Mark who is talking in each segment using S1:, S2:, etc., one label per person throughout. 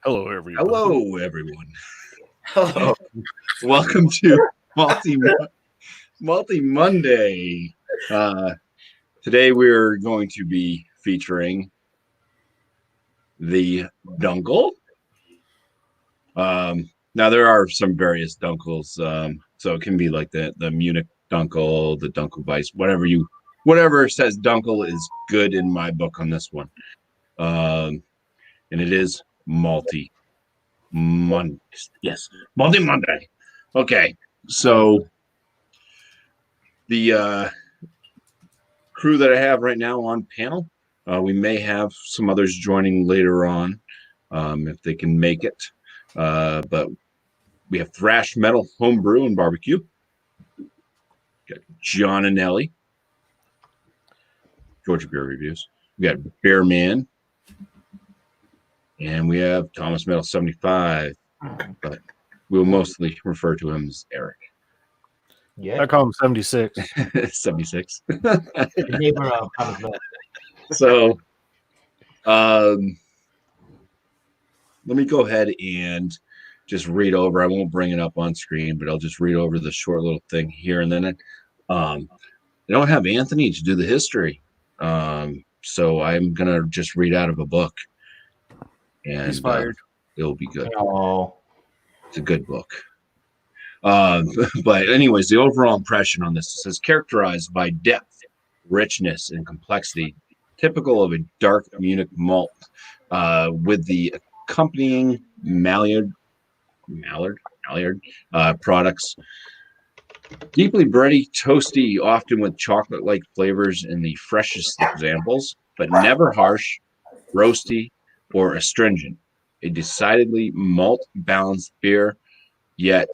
S1: Hello, everybody.
S2: Hello, everyone.
S3: Hello.
S2: Welcome to Multi Monday. Today we're going to be featuring the Dunkel. Now there are some various Dunkels, so it can be like the Munich Dunkel, the Dunkel Weiss, whatever says Dunkel is good in my book on this one. And it is Malty Monday. Yes, Multi Monday. Okay, so the crew that I have right now on panel, we may have some others joining later on if they can make it. But we have Thrash Metal, Homebrew, and Barbecue. Got John and Ellie, Georgia Beer Reviews. We got Bear Man. And we have Thomas Metal 75, but we'll mostly refer to him as Eric.
S3: Yeah.
S1: I call him 76.
S2: 76.
S3: The neighbor of Thomas Metal.
S2: So, let me go ahead and just read over. I won't bring it up on screen, but I'll just read over the short little thing here. And then I don't have Anthony to do the history. So I'm going to just read out of a book. And
S1: He's fired.
S2: It'll be good.
S3: Oh.
S2: It's a good book. But anyways, the overall impression on this is characterized by depth, richness, and complexity, typical of a dark Munich malt, with the accompanying Mallard products. Deeply bready, toasty, often with chocolate-like flavors in the freshest examples, but never harsh, roasty, or astringent. A decidedly malt-balanced beer, yet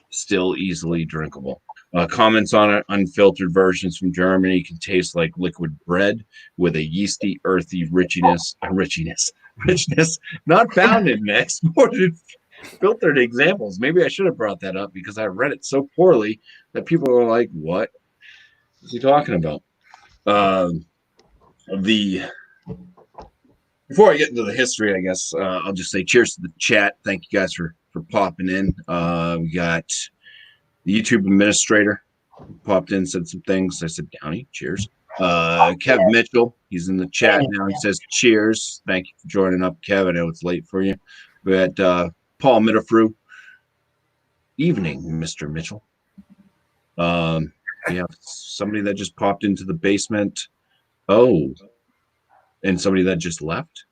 S2: still easily drinkable. Comments on it: unfiltered versions from Germany can taste like liquid bread with a yeasty, earthy richness not found in exported filtered examples. Maybe I should have brought that up because I read it so poorly that people are like, "What is he talking about?" Before I get into the history, I guess I'll just say cheers to the chat. Thank you guys for popping in. We got the YouTube administrator popped in, said some things. I said, Downey, cheers. Kev Mitchell, he's in the chat now. He says, cheers. Thank you for joining up, Kev. I know it's late for you. We had Paul Middlefrew. Evening, Mr. Mitchell. We have somebody that just popped into the basement. Oh, and somebody that just left.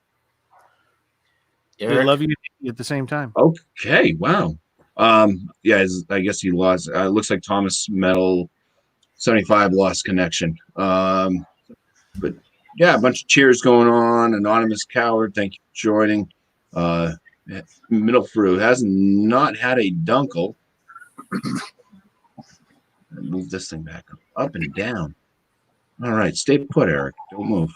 S1: We love you at the same time.
S2: Okay, wow. Yeah, I guess he lost. Looks like Thomas Metal 75 lost connection. But yeah, a bunch of cheers going on. Anonymous Coward, thank you for joining. Middlefrew has not had a Dunkel. Move this thing back up and down. All right, stay put, Eric. Don't move.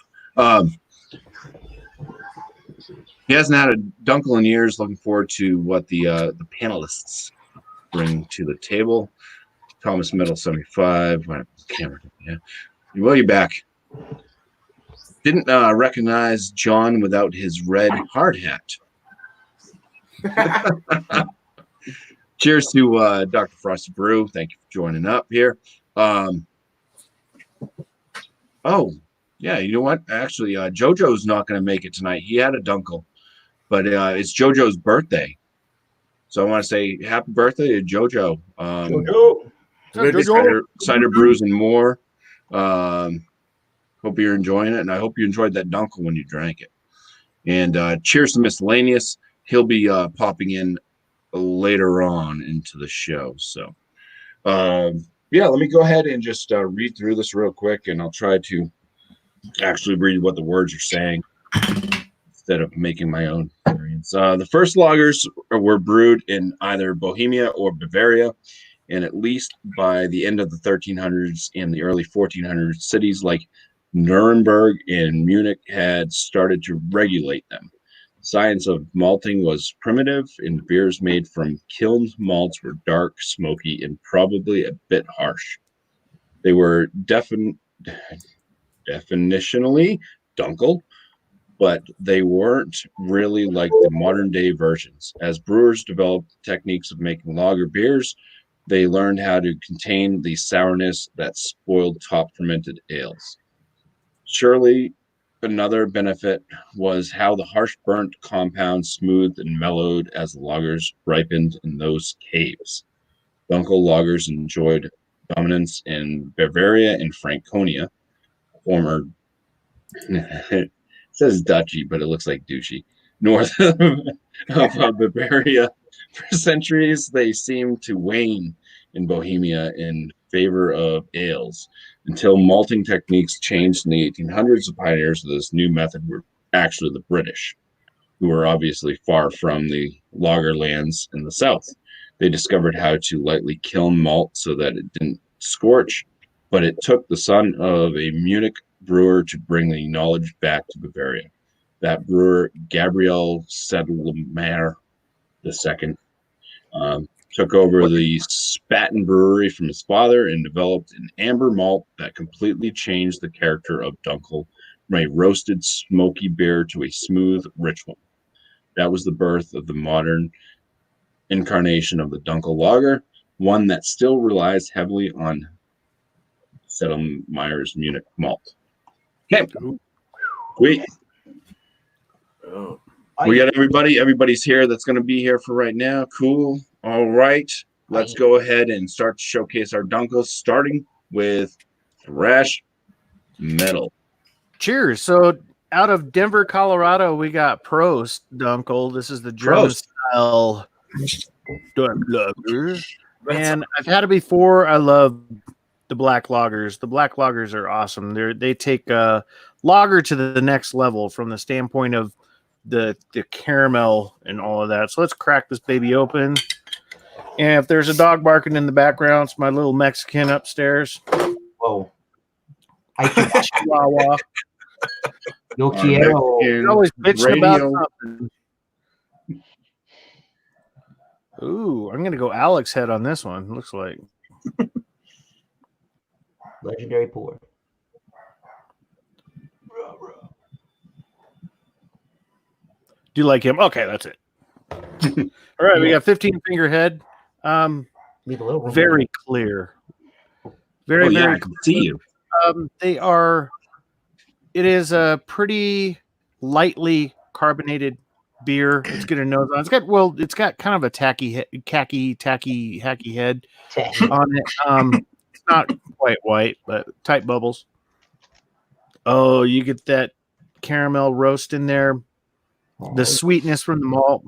S2: He hasn't had a Dunkel in years. Looking forward to what the panelists bring to the table. Thomas Metal 75. Camera. Yeah. Well, you're back. Didn't recognize John without his red hard hat. Cheers to Dr. Frosty Brew. Thank you for joining up here. Oh, yeah, you know what? Actually, JoJo's not going to make it tonight. He had a Dunkel, but it's JoJo's birthday. So I want to say happy birthday to JoJo. Cider brews and more. Hope you're enjoying it, and I hope you enjoyed that Dunkel when you drank it. And cheers to Miscellaneous. He'll be popping in later on into the show. So, yeah, let me go ahead and just read through this real quick, and I'll try to actually read what the words are saying instead of making my own variants. The first lagers were brewed in either Bohemia or Bavaria, and at least by the end of the 1300s and the early 1400s, cities like Nuremberg and Munich had started to regulate them. Science of malting was primitive, and beers made from kilned malts were dark, smoky, and probably a bit harsh. They were definitionally Dunkel, but they weren't really like the modern day versions. As brewers developed techniques of making lager beers, they learned how to contain the sourness that spoiled top fermented ales. Surely, another benefit was how the harsh burnt compound smoothed and mellowed as the lagers ripened in those caves. Dunkel lagers enjoyed dominance in Bavaria and Franconia, former it says Dutchy, but it looks like douchey. North of Bavaria. For centuries, they seemed to wane in Bohemia in favor of ales until malting techniques changed in the 1800s. The pioneers of this new method were actually the British, who were obviously far from the lager lands in the south. They discovered how to lightly kiln malt so that it didn't scorch, but it took the son of a Munich brewer to bring the knowledge back to Bavaria. That brewer, Gabriel Sedlmayr II, took over the Spaten brewery from his father and developed an amber malt that completely changed the character of Dunkel from a roasted, smoky beer to a smooth, rich one. That was the birth of the modern incarnation of the Dunkel lager, one that still relies heavily on Sedlmayr's Munich malt. Okay. We got everybody. Everybody's here that's going to be here for right now. Cool. All right. Let's go ahead and start to showcase our Dunkels, starting with thrash metal.
S1: Cheers. So out of Denver, Colorado, we got Prost Dunkel. This is the German style lager. And I've had it before. I love the black lagers. The black lagers are awesome. They take lager to the next level from the standpoint of the caramel and all of that. So let's crack this baby open. And if there's a dog barking in the background, it's my little Mexican upstairs.
S3: Whoa.
S1: Chihuahua.
S3: Yo quiero.
S1: You're always bitching about something. Ooh, I'm going to go Alex head on this one. Looks like.
S3: Legendary pour.
S1: Do you like him? Okay, that's it. All right, we got 15 finger head.
S3: Leave a little room
S1: Very clear. Very
S2: I can see you.
S1: They are. It is a pretty lightly carbonated beer. It's got a nose on. It's got kind of a tacky hacky head on it. It's not quite white, but tight bubbles. Oh, you get that caramel roast in there. The sweetness from the malt.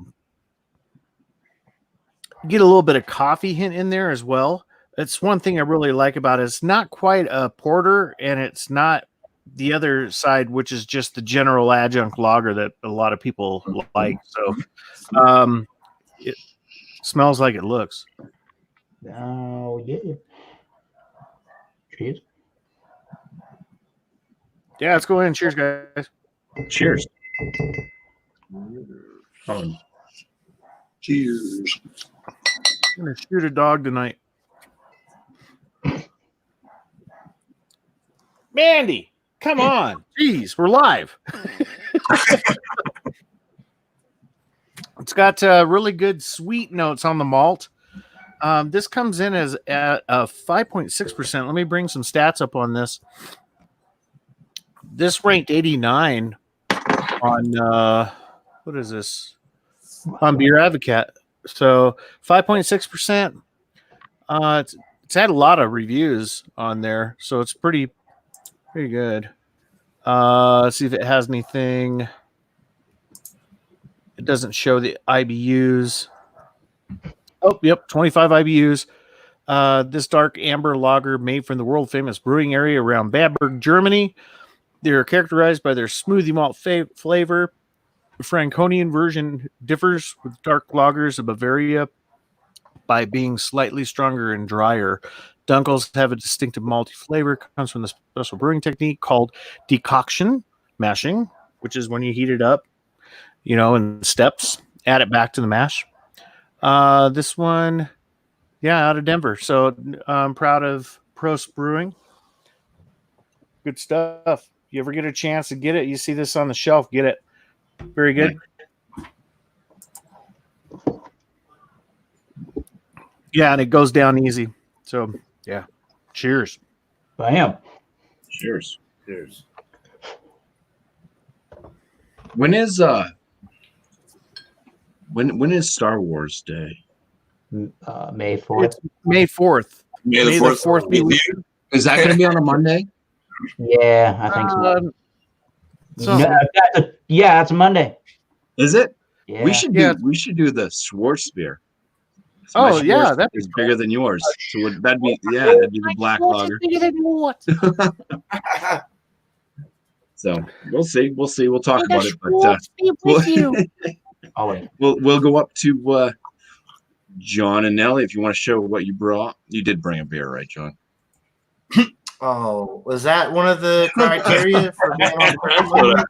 S1: You get a little bit of coffee hint in there as well. It's one thing I really like about it. It's not quite a porter, and it's not the other side, which is just the general adjunct lager that a lot of people like. So it smells like it looks.
S3: Oh, yeah. Cheers.
S1: Yeah, let's go ahead and cheers, guys.
S2: Cheers.
S4: Cheers.
S1: I'm going to shoot a dog tonight. Mandy, come on. Jeez, we're live. It's got really good sweet notes on the malt. This comes in as at 5.6%. Let me bring some stats up on this. This ranked 89 on what is this? On Beer Advocate. So 5.6%. It's had a lot of reviews on there, so it's pretty good. Let's see if it has anything. It doesn't show the IBUs. Oh, yep, 25 IBUs. This dark amber lager made from the world famous brewing area around Bamberg, Germany. They're characterized by their smoothie malt flavor. The Franconian version differs with dark lagers of Bavaria by being slightly stronger and drier. Dunkels have a distinctive malty flavor. Comes from the special brewing technique called decoction mashing, which is when you heat it up, in steps, add it back to the mash. This one, out of Denver. So I'm proud of Prost Brewing. Good stuff. You ever get a chance to get it, you see this on the shelf, get it. Very good. Yeah, and it goes down easy. So, yeah. Cheers.
S3: Bam.
S2: Cheers.
S4: Cheers.
S2: When is when is Star Wars Day?
S3: May 4th.
S1: It's May 4th.
S4: May
S1: May
S4: the
S1: the 4th be with you.
S2: Is that going to be on a Monday?
S3: Yeah, I think so.
S1: So,
S3: That's a Monday.
S2: Is it?
S3: Yeah.
S2: We should
S1: Yeah.
S2: do the Schwartz beer.
S1: Oh,
S2: My
S1: yeah,
S2: Schwartz
S1: that'd
S2: is bigger than yours. So that'd be the black lager. So we'll see. We'll talk about it. But we'll go up to John and Nelly if you want to show what you brought. You did bring a beer, right, John?
S5: Oh, was that one of the criteria for being on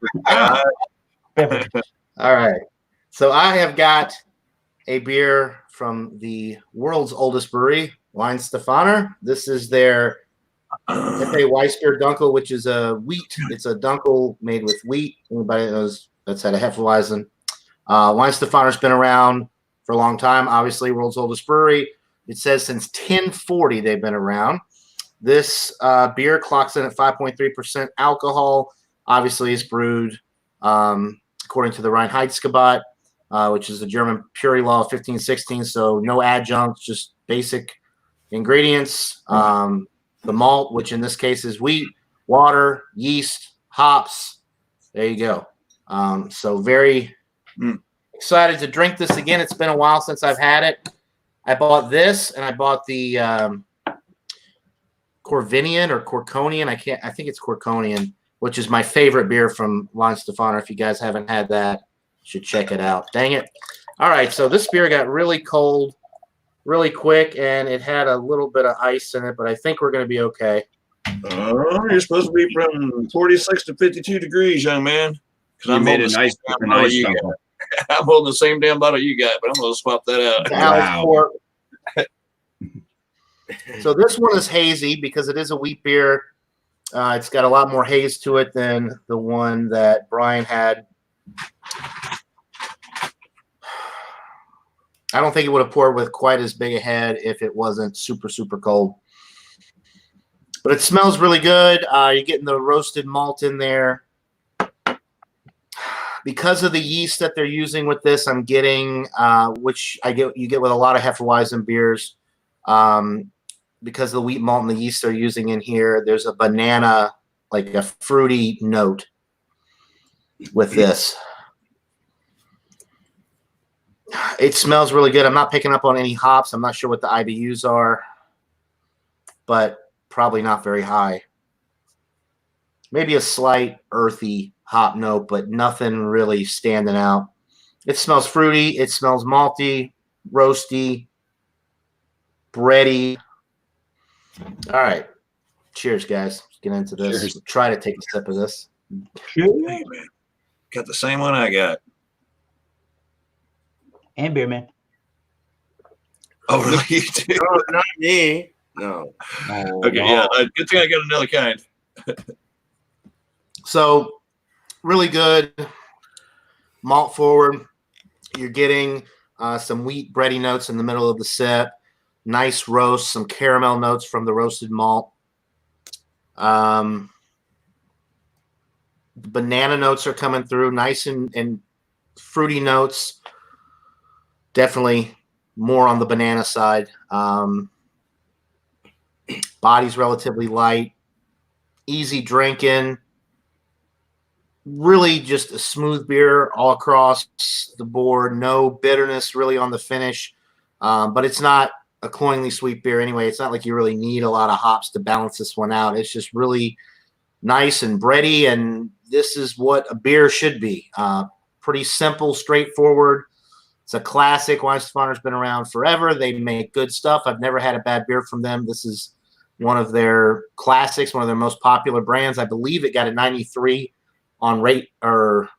S5: the All right. So I have got a beer from the world's oldest brewery, Weinstefaner. This is their F.A. Weisker Dunkel, which is a wheat. It's a Dunkel made with wheat. Anybody knows that's had a Hefeweizen. Weinstefaner's been around for a long time. Obviously, world's oldest brewery. It says since 1040 they've been around. This beer clocks in at 5.3% alcohol. Obviously, it's brewed according to the Reinheitsgebot, which is the German purity law of 1516. So no adjuncts, just basic ingredients. The malt, which in this case is wheat, water, yeast, hops. There you go. So very excited to drink this again. It's been a while since I've had it. I bought this and I bought the Corvinian or Corconian. I think it's Corconian, which is my favorite beer from Weinstefaner. If you guys haven't had that, you should check it out. Dang it. All right. So this beer got really cold really quick, and it had a little bit of ice in it, but I think we're going to be okay.
S4: Oh, you're supposed to be from 46 to 52 degrees, young man. Because
S2: You
S4: I'm
S2: made
S4: holding
S2: a nice
S4: Dunkel. I'm holding the same damn bottle you got, but I'm going to swap that out.
S2: Wow.
S5: So this one is hazy because it is a wheat beer. It's got a lot more haze to it than the one that Brian had. I don't think it would have poured with quite as big a head if it wasn't super, super cold. But it smells really good. You're getting the roasted malt in there. Because of the yeast that they're using with this, I'm getting, which you get with a lot of Hefeweizen beers, because of the wheat malt and the yeast they're using in here, there's a banana, like a fruity note with this. It smells really good. I'm not picking up on any hops. I'm not sure what the IBUs are, but probably not very high. Maybe a slight earthy hop note, but nothing really standing out. It smells fruity. It smells malty, roasty, bready. All right. Cheers, guys. Let's get into this.
S2: Cheers.
S5: Try to take a sip of this.
S4: Hey, man. Got the same one I got.
S3: And beer, man.
S4: Oh, really? You do?
S6: No, not me. No.
S4: Okay, yeah. Good thing I got another kind.
S5: So, really good. Malt forward. You're getting some wheat bready notes in the middle of the sip. Nice roast, some caramel notes from the roasted malt. The banana notes are coming through, nice and fruity notes. Definitely more on the banana side. Body's relatively light, easy drinking. Really just a smooth beer all across the board. No bitterness really on the finish, but it's not a cloyingly sweet beer anyway. It's not like you really need a lot of hops to balance this one out. It's just really nice and bready, and this is what a beer should be. Pretty simple, straightforward. It's a classic. Weinstefaner's been around forever. They make good stuff. I've never had a bad beer from them. This is one of their classics, one of their most popular brands. I believe it got a 93 on Rate, or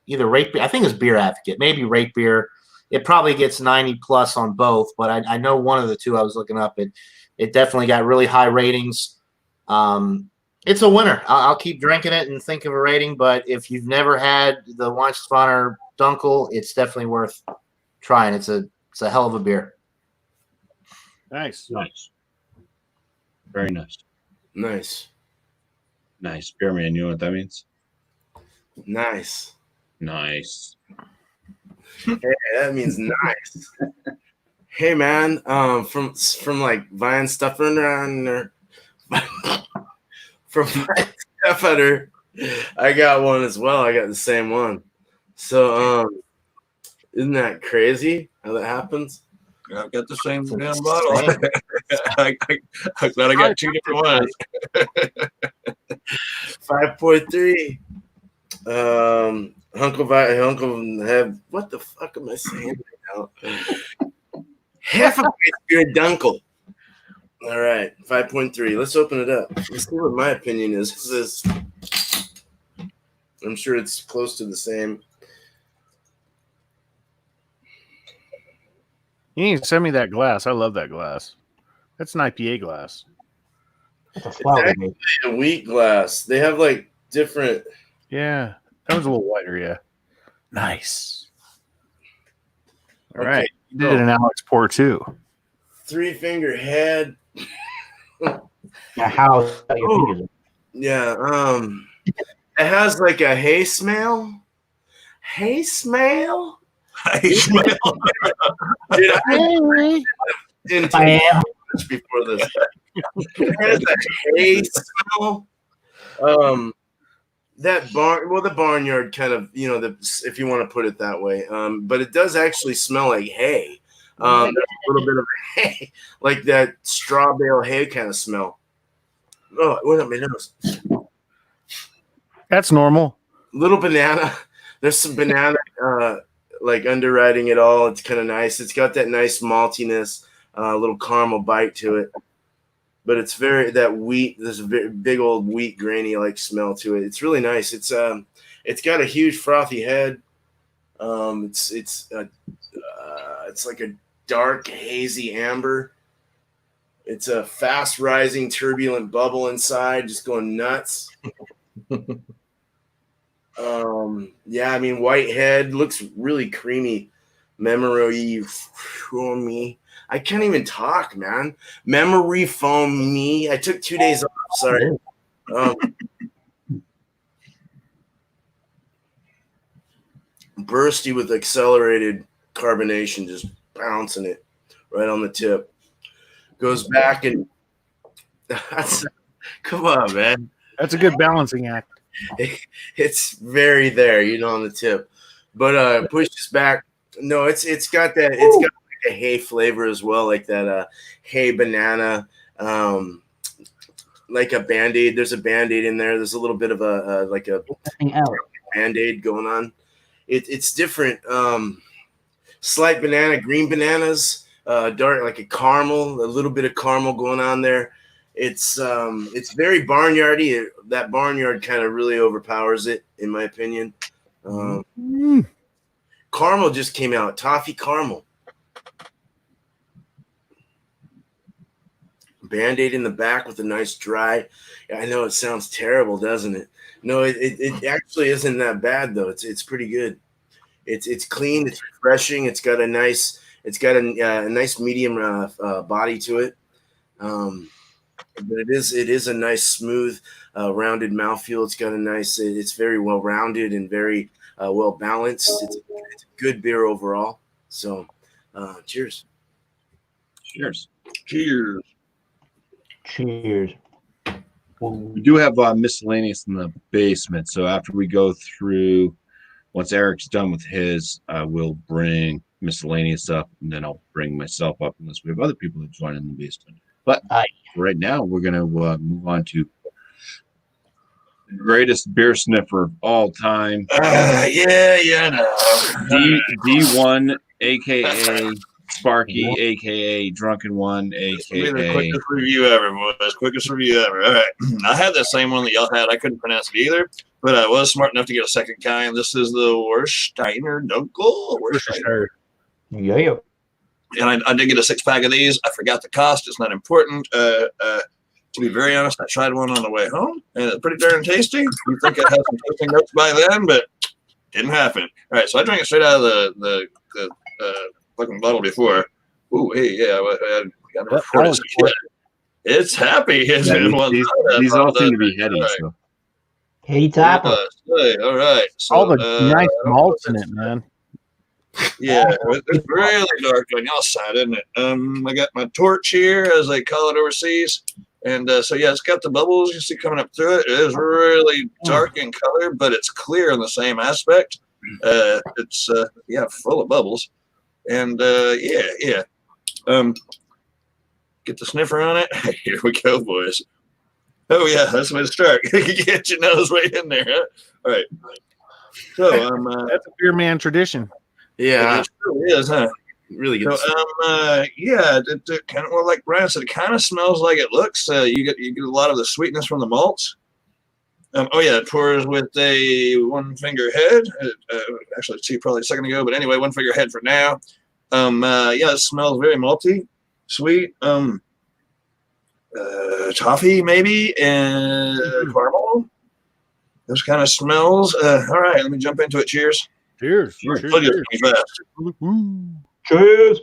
S5: either Rate Beer. I think it's Beer Advocate, maybe Rate Beer. It probably gets 90 plus on both, but I know one of the two I was looking up. It definitely got really high ratings. It's a winner. I'll keep drinking it and think of a rating. But if you've never had the Weinstefaner Dunkel, it's definitely worth trying. It's a hell of a beer.
S1: Nice.
S2: Nice. Very nice.
S6: Nice.
S2: Nice. Beerman, you know what that means?
S6: Nice.
S2: Nice.
S6: Hey, that means nice. Hey man, from like Vine Stuffing around or from Vine Stuffer, I got one as well. I got the same one. So isn't that crazy how that happens?
S4: I've got the same
S5: It's
S4: damn bottle.
S5: insane.
S4: I'm glad I got two different ones.
S6: 5.3. Hunkel have what the fuck am I saying right now? Half a beer Dunkel. All right, 5.3. Let's open it up. Let's see what my opinion is. This is, I'm sure it's close to the same.
S1: You need to send me that glass. I love that glass. That's an IPA glass.
S3: It's a flower
S6: Exactly.
S3: beer.
S6: A wheat glass. They have like different.
S1: Yeah. That was a little wider, yeah. Nice. All
S6: Okay,
S1: right. You did an Alex pour too.
S6: 3-finger head.
S3: Now, how your fingers?
S6: Yeah. It has like a hay smell. Hay smell.
S4: I smell.
S6: Dude, I didn't
S3: I
S6: take
S3: am.
S6: much before this. It has a hay smell. That the barnyard kind of, if you want to put it that way. But it does actually smell like hay. There's a little bit of hay, like that straw bale hay kind of smell. Oh, it went up my nose.
S1: That's normal.
S6: Little banana. There's some banana, like underwriting it all. It's kind of nice. It's got that nice maltiness, a little caramel bite to it. But it's that wheat. There's a big old wheat grainy like smell to it. It's really nice. It's got a huge frothy head. It's like a dark hazy amber. It's a fast rising turbulent bubble inside, just going nuts. Yeah, I mean, white head looks really creamy. Memory foam me. I can't even talk, man. Memory foam me. I took 2 days off. Sorry. Bursty with accelerated carbonation, just bouncing it right on the tip. Goes back and come on, man.
S1: That's a good balancing act.
S6: It's very there, on the tip, but pushes back. No, it's got that. It's got like a hay flavor as well, like that hay banana, like a Band-Aid. There's a Band-Aid in there. There's a little bit of a Band-Aid going on. It's different. Slight banana, green bananas, dark like a caramel, a little bit of caramel going on there. It's very barnyardy. That barnyard kind of really overpowers it, in my opinion. Caramel just came out. Toffee caramel. Band-Aid in the back with a nice dry. I know it sounds terrible, doesn't it? No, it actually isn't that bad though. It's pretty good. It's clean. It's refreshing. It's got a nice medium body to it. But it is a nice smooth rounded mouthfeel. It's got a nice. It's very well rounded and very well balanced. It's a good beer overall. So, cheers.
S2: Cheers.
S4: Cheers.
S3: Cheers.
S2: We do have miscellaneous in the basement. So after we go through, once Eric's done with his, we'll bring miscellaneous up, and then I'll bring myself up unless we have other people that join in the basement. But right now, we're going to move on to the greatest beer sniffer of all time. D1, a.k.a. Sparky, a.k.a. Drunken One,
S4: Be the
S2: a.k.a.
S4: quickest review ever, boys. Quickest review ever. All right. I had that same one that y'all had. I couldn't pronounce it either, but I was smart enough to get a second kind. This is the Warsteiner Dunkel. Warsteiner.
S3: Yeah.
S4: And I did get a 6-pack of these. I forgot the cost. It's not important. To be very honest, I tried one on the way home, and it's pretty darn tasty. You think I had some tasting notes by then, but didn't happen. All right, so I drank it straight out of the fucking bottle before. Ooh, hey, yeah, I poured it. It's happy.
S2: These all seem to be heady.
S4: Right.
S2: So.
S3: Hey, Topper.
S4: All right. So,
S1: All the nice malts in it, man.
S4: Yeah, it's really dark on y'all side, isn't it? I got my torch here, as they call it overseas. And so, yeah, it's got the bubbles you see coming up through it. It is really dark in color, but it's clear in the same aspect. It's, full of bubbles. And, get the sniffer on it. Here we go, boys. Oh, yeah, that's where to start. Get your nose way in there, huh? All right. So,
S1: that's a beer man tradition.
S6: Yeah,
S4: it really is, huh?
S6: Really good.
S4: So, it kind of, well, like Brian said, it kind of smells like it looks. You get a lot of the sweetness from the malts. It pours with a 1 finger head. Actually, see, probably a second ago, but anyway, 1 finger head for now. It smells very malty, sweet. Toffee maybe, and caramel. Those kind of smells. All right, let me jump into it. Cheers.
S1: Cheers.
S4: Cheers.
S3: Cheers.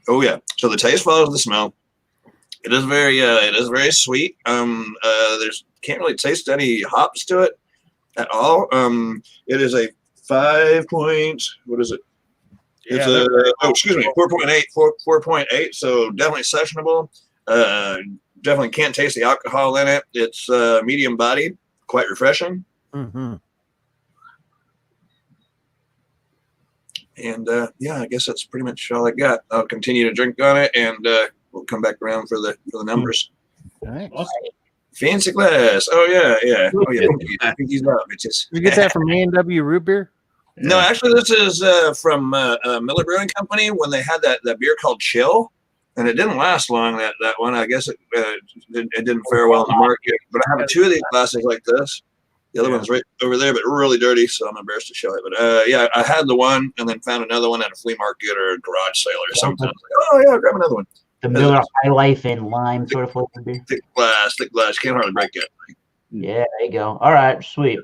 S4: Oh yeah. So the taste follows the smell. It is very sweet. There's can't really taste any hops to it at all. It is a 5 point. What is it? It's 4.8. 4.8. So definitely sessionable. Definitely can't taste the alcohol in it. It's medium bodied, quite refreshing.
S1: Mm-hmm.
S4: And I guess that's pretty much all I got. I'll continue to drink on it, and we'll come back around for the numbers.
S1: Nice.
S4: Fancy glass. Oh yeah. Pinkies up, bitches.
S1: You get that from A&W Root Beer?
S4: No, actually, this is from Miller Brewing Company when they had that beer called Chill, and it didn't last long. That one, I guess it didn't fare well in the market. But I have 2 of these glasses like this. The other one's right over there, but really dirty, so I'm embarrassed to show it. But I had the one, and then found another one at a flea market or a garage sale or something. I was like, oh yeah, I'll grab another one.
S3: The Miller High Life and lime sort of flavor beer.
S4: Thick glass. Can't hardly break it.
S3: Yeah, there you go. All right, sweet.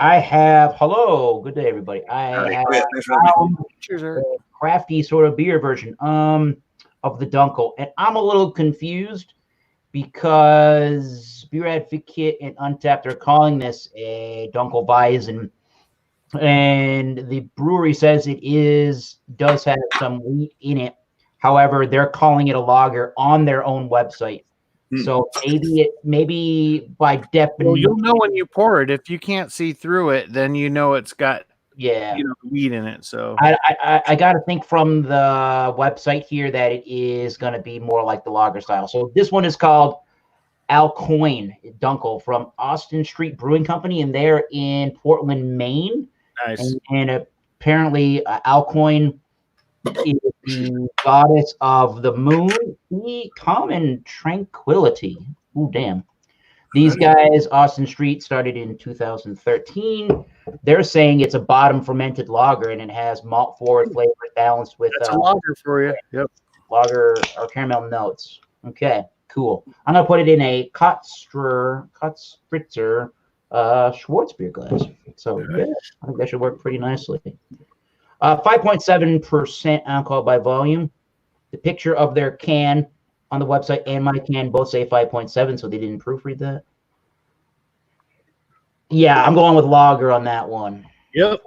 S3: I have hello, good day, everybody. I have a crafty sort of beer version of the Dunkel, and I'm a little confused because Beer Advocate and Untapped are calling this a Dunkel BuMpY-ism, and the brewery says it does have some wheat in it. However, they're calling it a lager on their own website. So maybe by definition,
S1: well, you'll know when you pour it. If you can't see through it, then you know it's got wheat in it. So
S3: I got to think from the website here that it is going to be more like the lager style. So this one is called Alcoin Dunkel from Austin Street Brewing Company, and they're in Portland, Maine.
S1: Nice.
S3: And apparently, Alcoin is the goddess of the moon, calm and tranquility. Ooh, damn. These guys, Austin Street, started in 2013. They're saying it's a bottom fermented lager, and it has malt forward flavor balanced with
S1: that's a lager for you. Yep.
S3: Lager or caramel notes. Okay, cool. I'm gonna put it in a Kotzspritzer Schwarzbier glass. So yeah, I think that should work pretty nicely. 5.7% alcohol by volume. The picture of their can on the website and my can both say 5.7, so they didn't proofread that. Yeah, I'm going with lager on that one.
S1: Yep.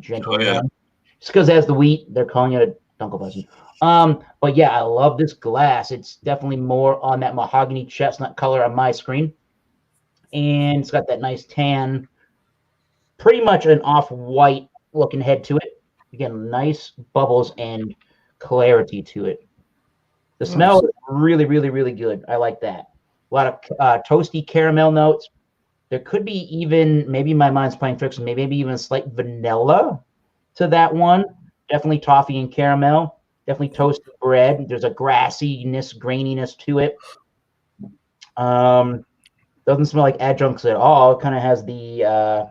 S3: Just because it has the wheat, they're calling it a Dunkel BuMpY-ism. But yeah, I love this glass. It's definitely more on that mahogany chestnut color on my screen. And it's got that nice tan, pretty much an off-white looking head to it. Again, nice bubbles and clarity to it. The smell is really, really, really good. I like that. A lot of toasty caramel notes. There could be even, maybe my mind's playing tricks, maybe even a slight vanilla to that one. Definitely toffee and caramel. Definitely toasted bread. There's a grassiness, graininess to it. Doesn't smell like adjuncts at all. It kind of has the,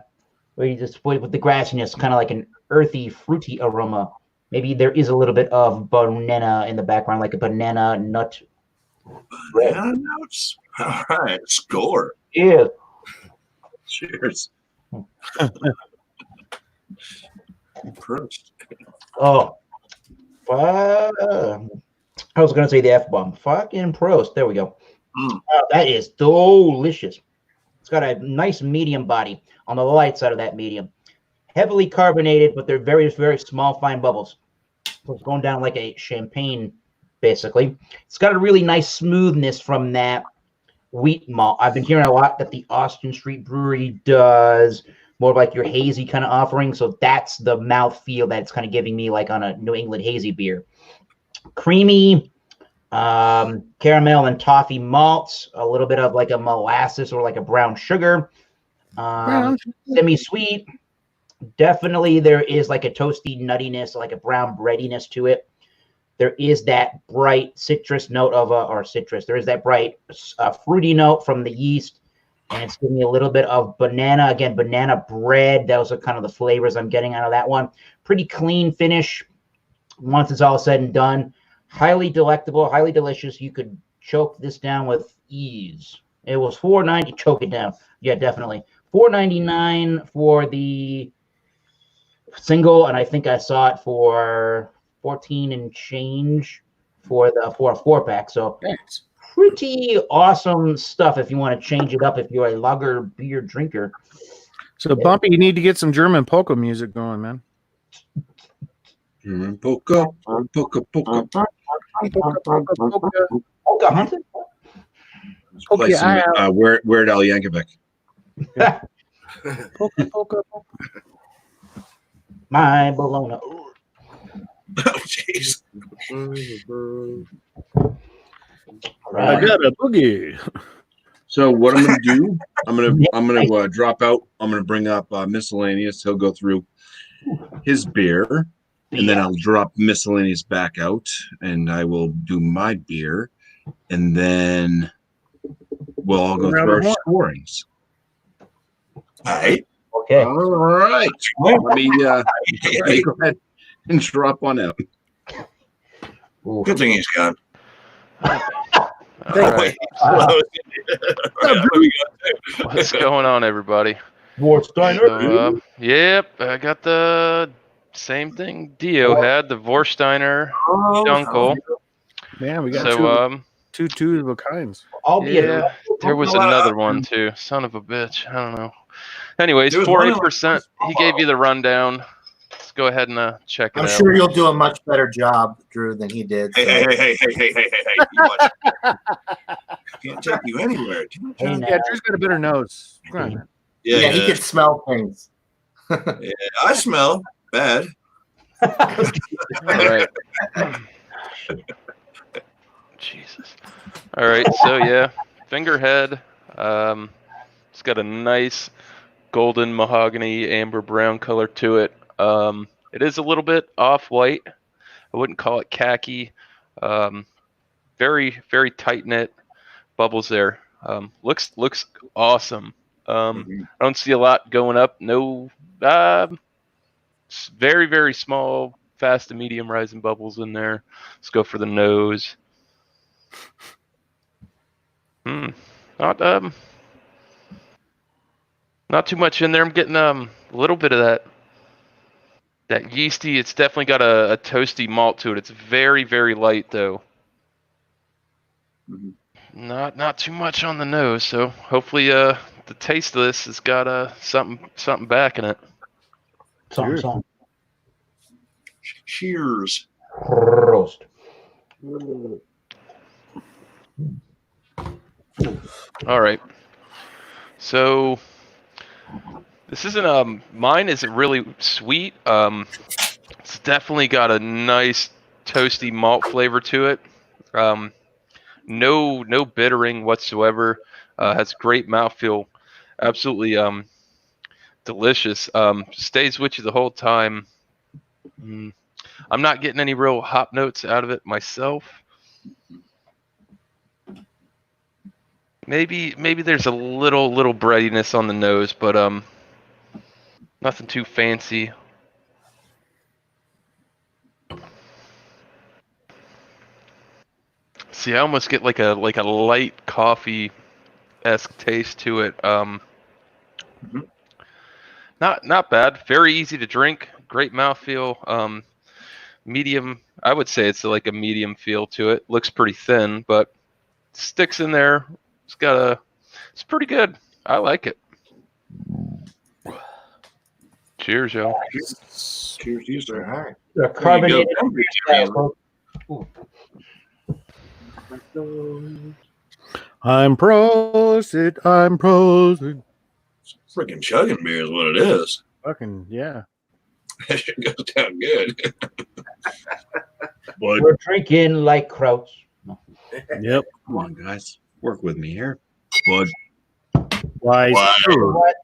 S3: where you just put it with the grassiness, kind of like an earthy, fruity aroma Maybe there is a little bit of banana in the background, like a banana nut.
S4: Yeah, notes. All right, score.
S3: Yeah.
S2: Cheers.
S4: Prost.
S3: Oh. I was gonna say the F-bomb. Fucking Prost. There we go. That is delicious. It's got a nice medium body on the light side of that medium. Heavily carbonated, but they're very, very small, fine bubbles. So it's going down like a champagne, basically. It's got a really nice smoothness from that wheat malt. I've been hearing a lot that the Austin Street Brewery does more like your hazy kind of offering. So that's the mouthfeel that it's kind of giving me like on a New England hazy beer. Creamy, caramel and toffee malts, a little bit of like a molasses or like a brown sugar, semi-sweet. Definitely there is like a toasty nuttiness, like a brown breadiness to it. There is that bright citrus note of there is that bright fruity note from the yeast, and it's giving me a little bit of banana. Again, banana bread. Those are kind of the flavors I'm getting out of that one. Pretty clean finish once it's all said and done. Highly delectable, highly delicious. You could choke this down with ease. It was $4.90. Choke it down. Yeah, definitely. $4.99 for the single, and I think I saw it for 14 and change for a 4-pack. So
S2: Thanks.
S3: pretty awesome stuff if you want to change it up if you're a lager beer drinker.
S1: So BuMpy, you need to get some German polka music going, man.
S2: German polka, polka, polka.
S3: Polka hunting?
S2: Play some Weird Al Yankovic.
S1: Polka, polka, polka.
S3: My Bologna.
S4: Oh, jeez.
S1: I got a boogie.
S2: So what I'm gonna do, I'm gonna drop out. I'm gonna bring up miscellaneous. He'll go through his beer, and then I'll drop miscellaneous back out, and I will do my beer, and then we'll all go through our scorings.
S4: All right.
S3: Okay.
S2: All right. Let me go ahead and drop on out.
S4: Good thing he's gone.
S7: All right. What's going on, everybody?
S3: Warsteiner.
S7: Yep, I got the same thing Dio had, the Vorsteiner Dunkel.
S1: Man, we got
S7: So,
S1: two of a kinds.
S7: yeah, there was another one too. Son of a bitch. I don't know. Anyways, 48%. He gave you the rundown. Let's go ahead and check it out.
S5: I'm sure you'll do a much better job, Drew, than he did. So.
S4: Hey. You watch. Can't take you anywhere.
S1: Yeah, Drew's got a better nose. Come on, man.
S5: Yeah, he can smell things.
S4: Yeah, I smell bad.
S7: All right. Jesus. All right, so yeah, fingerhead. It's got a nice golden mahogany amber brown color to it. It is a little bit off-white. I wouldn't call it khaki. Very, very tight-knit bubbles there. Looks awesome. I don't see a lot going up. No, very, very small, fast to medium rising bubbles in there. Let's go for the nose. Not too much in there. I'm getting a little bit of that yeasty. It's definitely got a toasty malt to it. It's very, very light though. Not too much on the nose. So hopefully the taste of this has got something back in it.
S3: Something.
S4: Cheers.
S3: Roast.
S7: All right. So this isn't mine isn't really sweet. It's definitely got a nice toasty malt flavor to it. No bittering whatsoever. Has great mouthfeel. Absolutely delicious. Stays with you the whole time. I'm not getting any real hop notes out of it myself. Maybe there's a little breadiness on the nose, but nothing too fancy. See, I almost get like a light coffee-esque taste to it. Not bad. Very easy to drink. Great mouthfeel. Medium. I would say it's like a medium feel to it. Looks pretty thin, but sticks in there. It's pretty good. I like it. Cheers, y'all.
S4: Cheers to you, sir.
S5: All right.
S3: They're carbonated.
S1: I'm prosit. I'm prosit.
S4: Freaking chugging beer is what it is.
S1: Fucking yeah.
S4: That shit goes down good.
S2: Bud,
S3: We're drinking like Krauts.
S1: Yep.
S2: come on, guys. Work with me here. Bud.
S1: Why?
S3: What?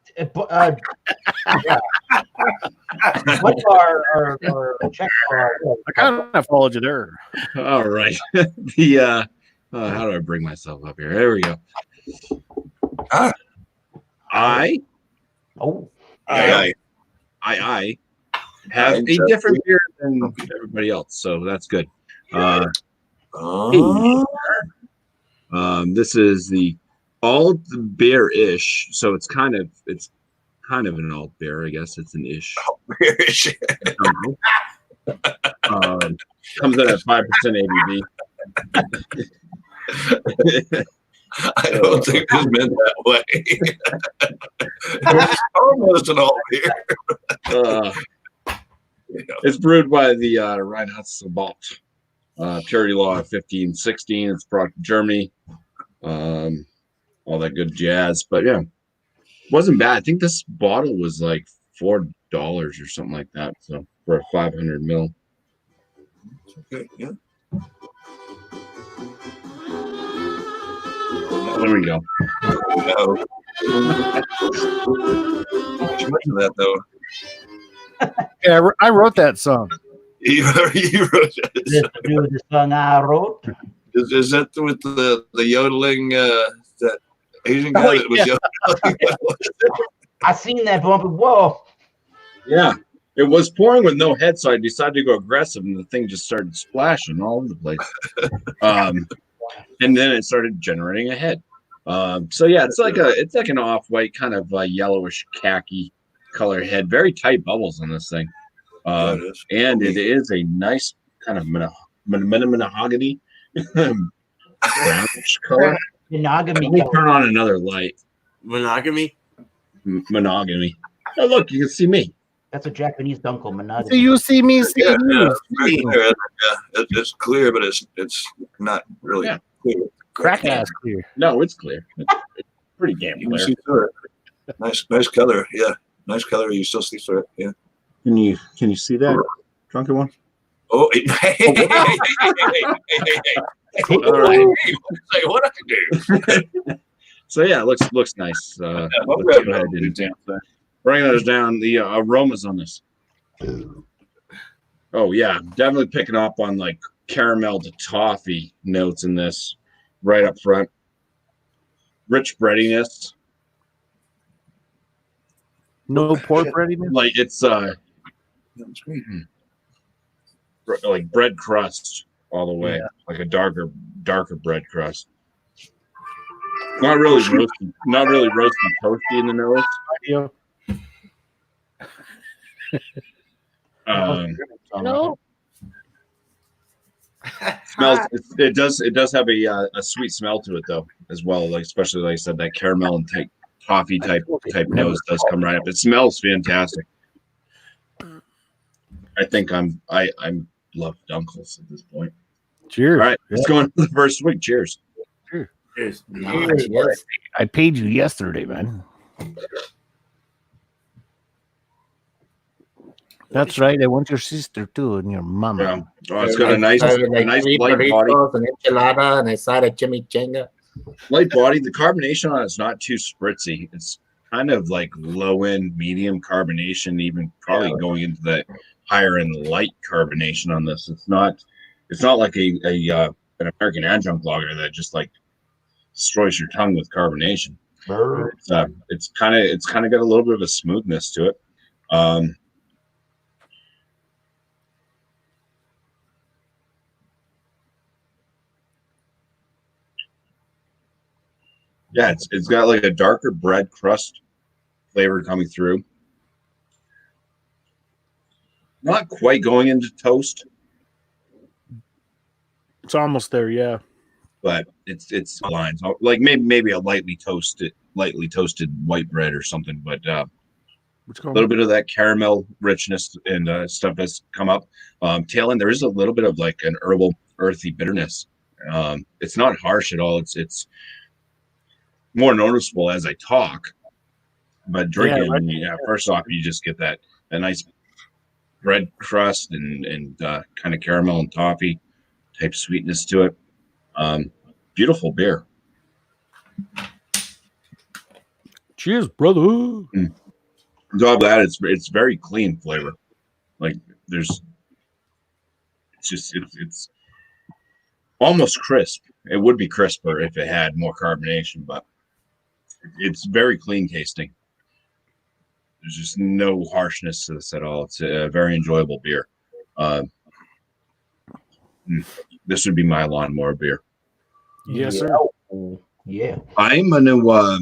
S3: What's our check?
S1: I kind of followed you there.
S2: All right. How do I bring myself up here? There we go.
S4: Ah.
S2: I
S3: Oh,
S4: Yeah.
S2: I have a different beer than everybody else, so that's good. This is the alt beer-ish, so it's kind of an alt beer, I guess. It's an ish. Comes in at 5% ABV.
S4: I don't think it was meant that way. It's almost an alt beer.
S2: It's brewed by the Reinheitsgebot. Purity Law 1516. It's brought from Germany. All that good jazz. But yeah, wasn't bad. I think this bottle was like $4 or something like that. So for a 500 ml.
S4: Okay, yeah.
S2: There we go.
S4: No. Too much of that though.
S1: Yeah, I wrote that song.
S4: You wrote
S3: this is to do with the song I wrote.
S4: Is that with the yodeling that Asian guy that was yodeling?
S3: I seen that bumper. Whoa.
S2: Yeah. It was pouring with no head, so I decided to go aggressive, and the thing just started splashing all over the place. And then it started generating a head. So yeah, it's like an off-white kind of yellowish khaki color head. Very tight bubbles on this thing, and it is a nice kind of mahogany brownish color.
S3: Monogamy.
S2: Let me turn on another light.
S6: Monogamy.
S2: Monogamy. Oh look, you can see me.
S3: That's a Japanese Dunkel.
S1: So
S3: Monogamy.
S1: you see me, see
S4: Yeah,
S1: you.
S4: very clear. It's clear, but it's not really clear.
S1: Crack ass clear.
S2: No, it's clear. It's pretty damn
S4: You can
S2: clear.
S4: see through it. Nice color. Yeah, nice color. You still see through it. Yeah.
S2: Can you see that, drunken one?
S4: Oh, hey,
S2: All right.
S4: Say what I do.
S2: So yeah, it looks nice. Let's go ahead and bring those down. The aromas on this. Oh yeah, definitely picking up on like caramel to toffee notes in this right up front. Rich breadiness.
S1: No pork readiness.
S2: Like it's like bread crust all the way, like a darker bread crust. Not really roasty toasty in the nose.
S1: No.
S2: Smells. It does have a sweet smell to it though, as well. Like especially like I said, that caramel and toffee type nose does come right up. It smells fantastic. I think I'm love Dunkels at this point.
S1: Cheers.
S2: All right, let's go into the first swig. Cheers.
S6: Cheers.
S5: Yes.
S1: I paid you yesterday, man. That's right. I want your sister too and your mama.
S2: Yeah. Oh, it's got a nice light body.
S5: An enchilada and a side of chimichanga.
S2: Light body. The carbonation on it's not too spritzy. It's kind of like low end, medium carbonation, even probably going into the higher end light carbonation on this. It's not like an American adjunct lager that just like destroys your tongue with carbonation. It's kind of got a little bit of a smoothness to it. Yeah, it's got like a darker bread crust flavor coming through. Not quite going into toast,
S1: It's almost there, yeah.
S2: but it's lines like maybe a lightly toasted white bread or something, but a little bit of that caramel richness and stuff has come up. Tail end, there is a little bit of like an herbal, earthy bitterness. It's not harsh at all. It's more noticeable as I talk, but drinking, first off, you just get that nice bread crust and kind of caramel and toffee type sweetness to it. Beautiful beer.
S1: Cheers, brother.
S2: On top of that, it's very clean flavor. Like it's almost crisp. It would be crisper if it had more carbonation, but it's very clean tasting. There's just no harshness to this at all. It's a very enjoyable beer. This would be my lawnmower beer.
S1: Yes, sir.
S3: Yeah.
S2: I'm gonna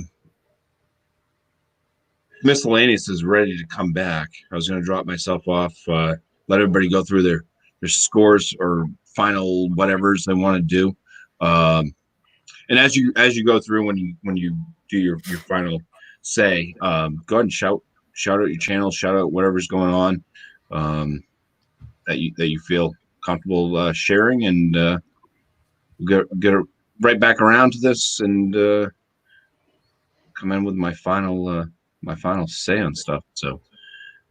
S2: miscellaneous is ready to come back. I was gonna drop myself off, let everybody go through their scores or final whatevers they want to do. And as you go through when you do your final say, go ahead and shout out your channel, shout out whatever's going on that you feel comfortable sharing, and we'll get right back around to this and come in with my final say on stuff. So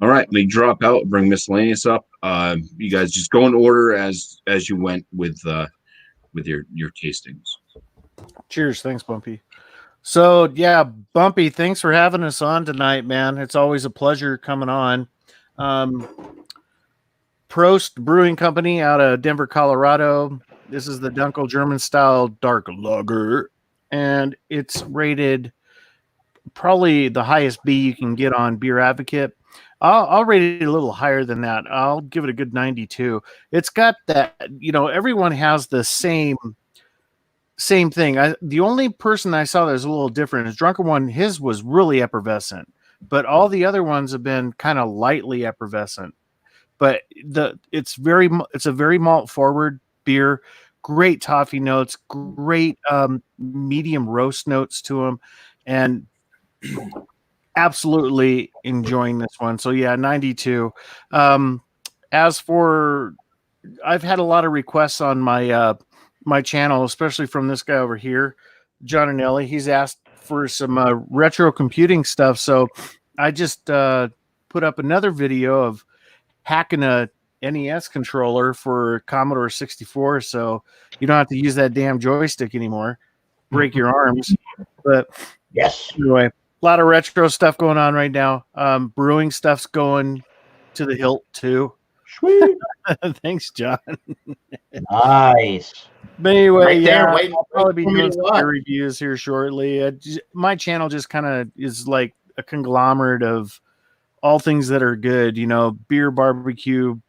S2: all right, let me drop out, bring miscellaneous up. You guys just go in order as you went with your tastings.
S1: Cheers. Thanks, BuMpY. So yeah, BuMpY, thanks for having us on tonight, man. It's always a pleasure coming on. Prost Brewing Company out of Denver, Colorado. This is the Dunkel German style dark lager, and it's rated probably the highest B you can get on Beer Advocate. I'll rate it a little higher than that. I'll give it a good 92. It's got that, everyone has the same thing. The only person I saw that was a little different is Drunken One. His was really effervescent, but all the other ones have been kind of lightly effervescent. But it's a very malt forward beer. Great toffee notes, great medium roast notes to them, and absolutely enjoying this one. So yeah, 92. As for, I've had a lot of requests on my my channel, especially from this guy over here, John and Ellie. He's asked for some retro computing stuff, so I just put up another video of hacking a NES controller for Commodore 64, so you don't have to use that damn joystick anymore, break your arms. But
S3: yes,
S1: anyway, a lot of retro stuff going on right now. Brewing stuff's going to the hilt too.
S3: Sweet.
S1: Thanks, John.
S3: Nice.
S1: But anyway,
S5: Right there,
S1: yeah,
S5: waiting
S1: I'll probably be
S5: for me
S1: doing
S5: to
S1: some
S5: watch.
S1: beer reviews here shortly. My channel just kind of is like a conglomerate of all things that are good, beer, barbecue,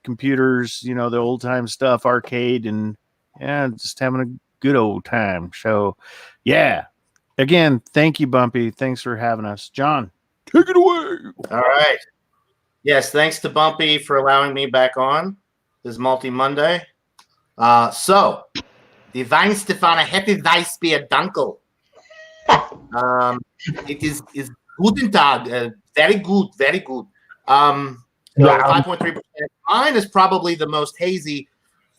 S1: computers, the old time stuff, arcade, and just having a good old time. So yeah, again, thank you, BuMpY. Thanks for having us. John, take it away.
S5: All right. Yes, thanks to BuMpY for allowing me back on this Multi Monday. So, the Weinstefana Happy Weissbier Dunkel. It is guten Tag. Very good, very good. 5.3%. Mine is probably the most hazy.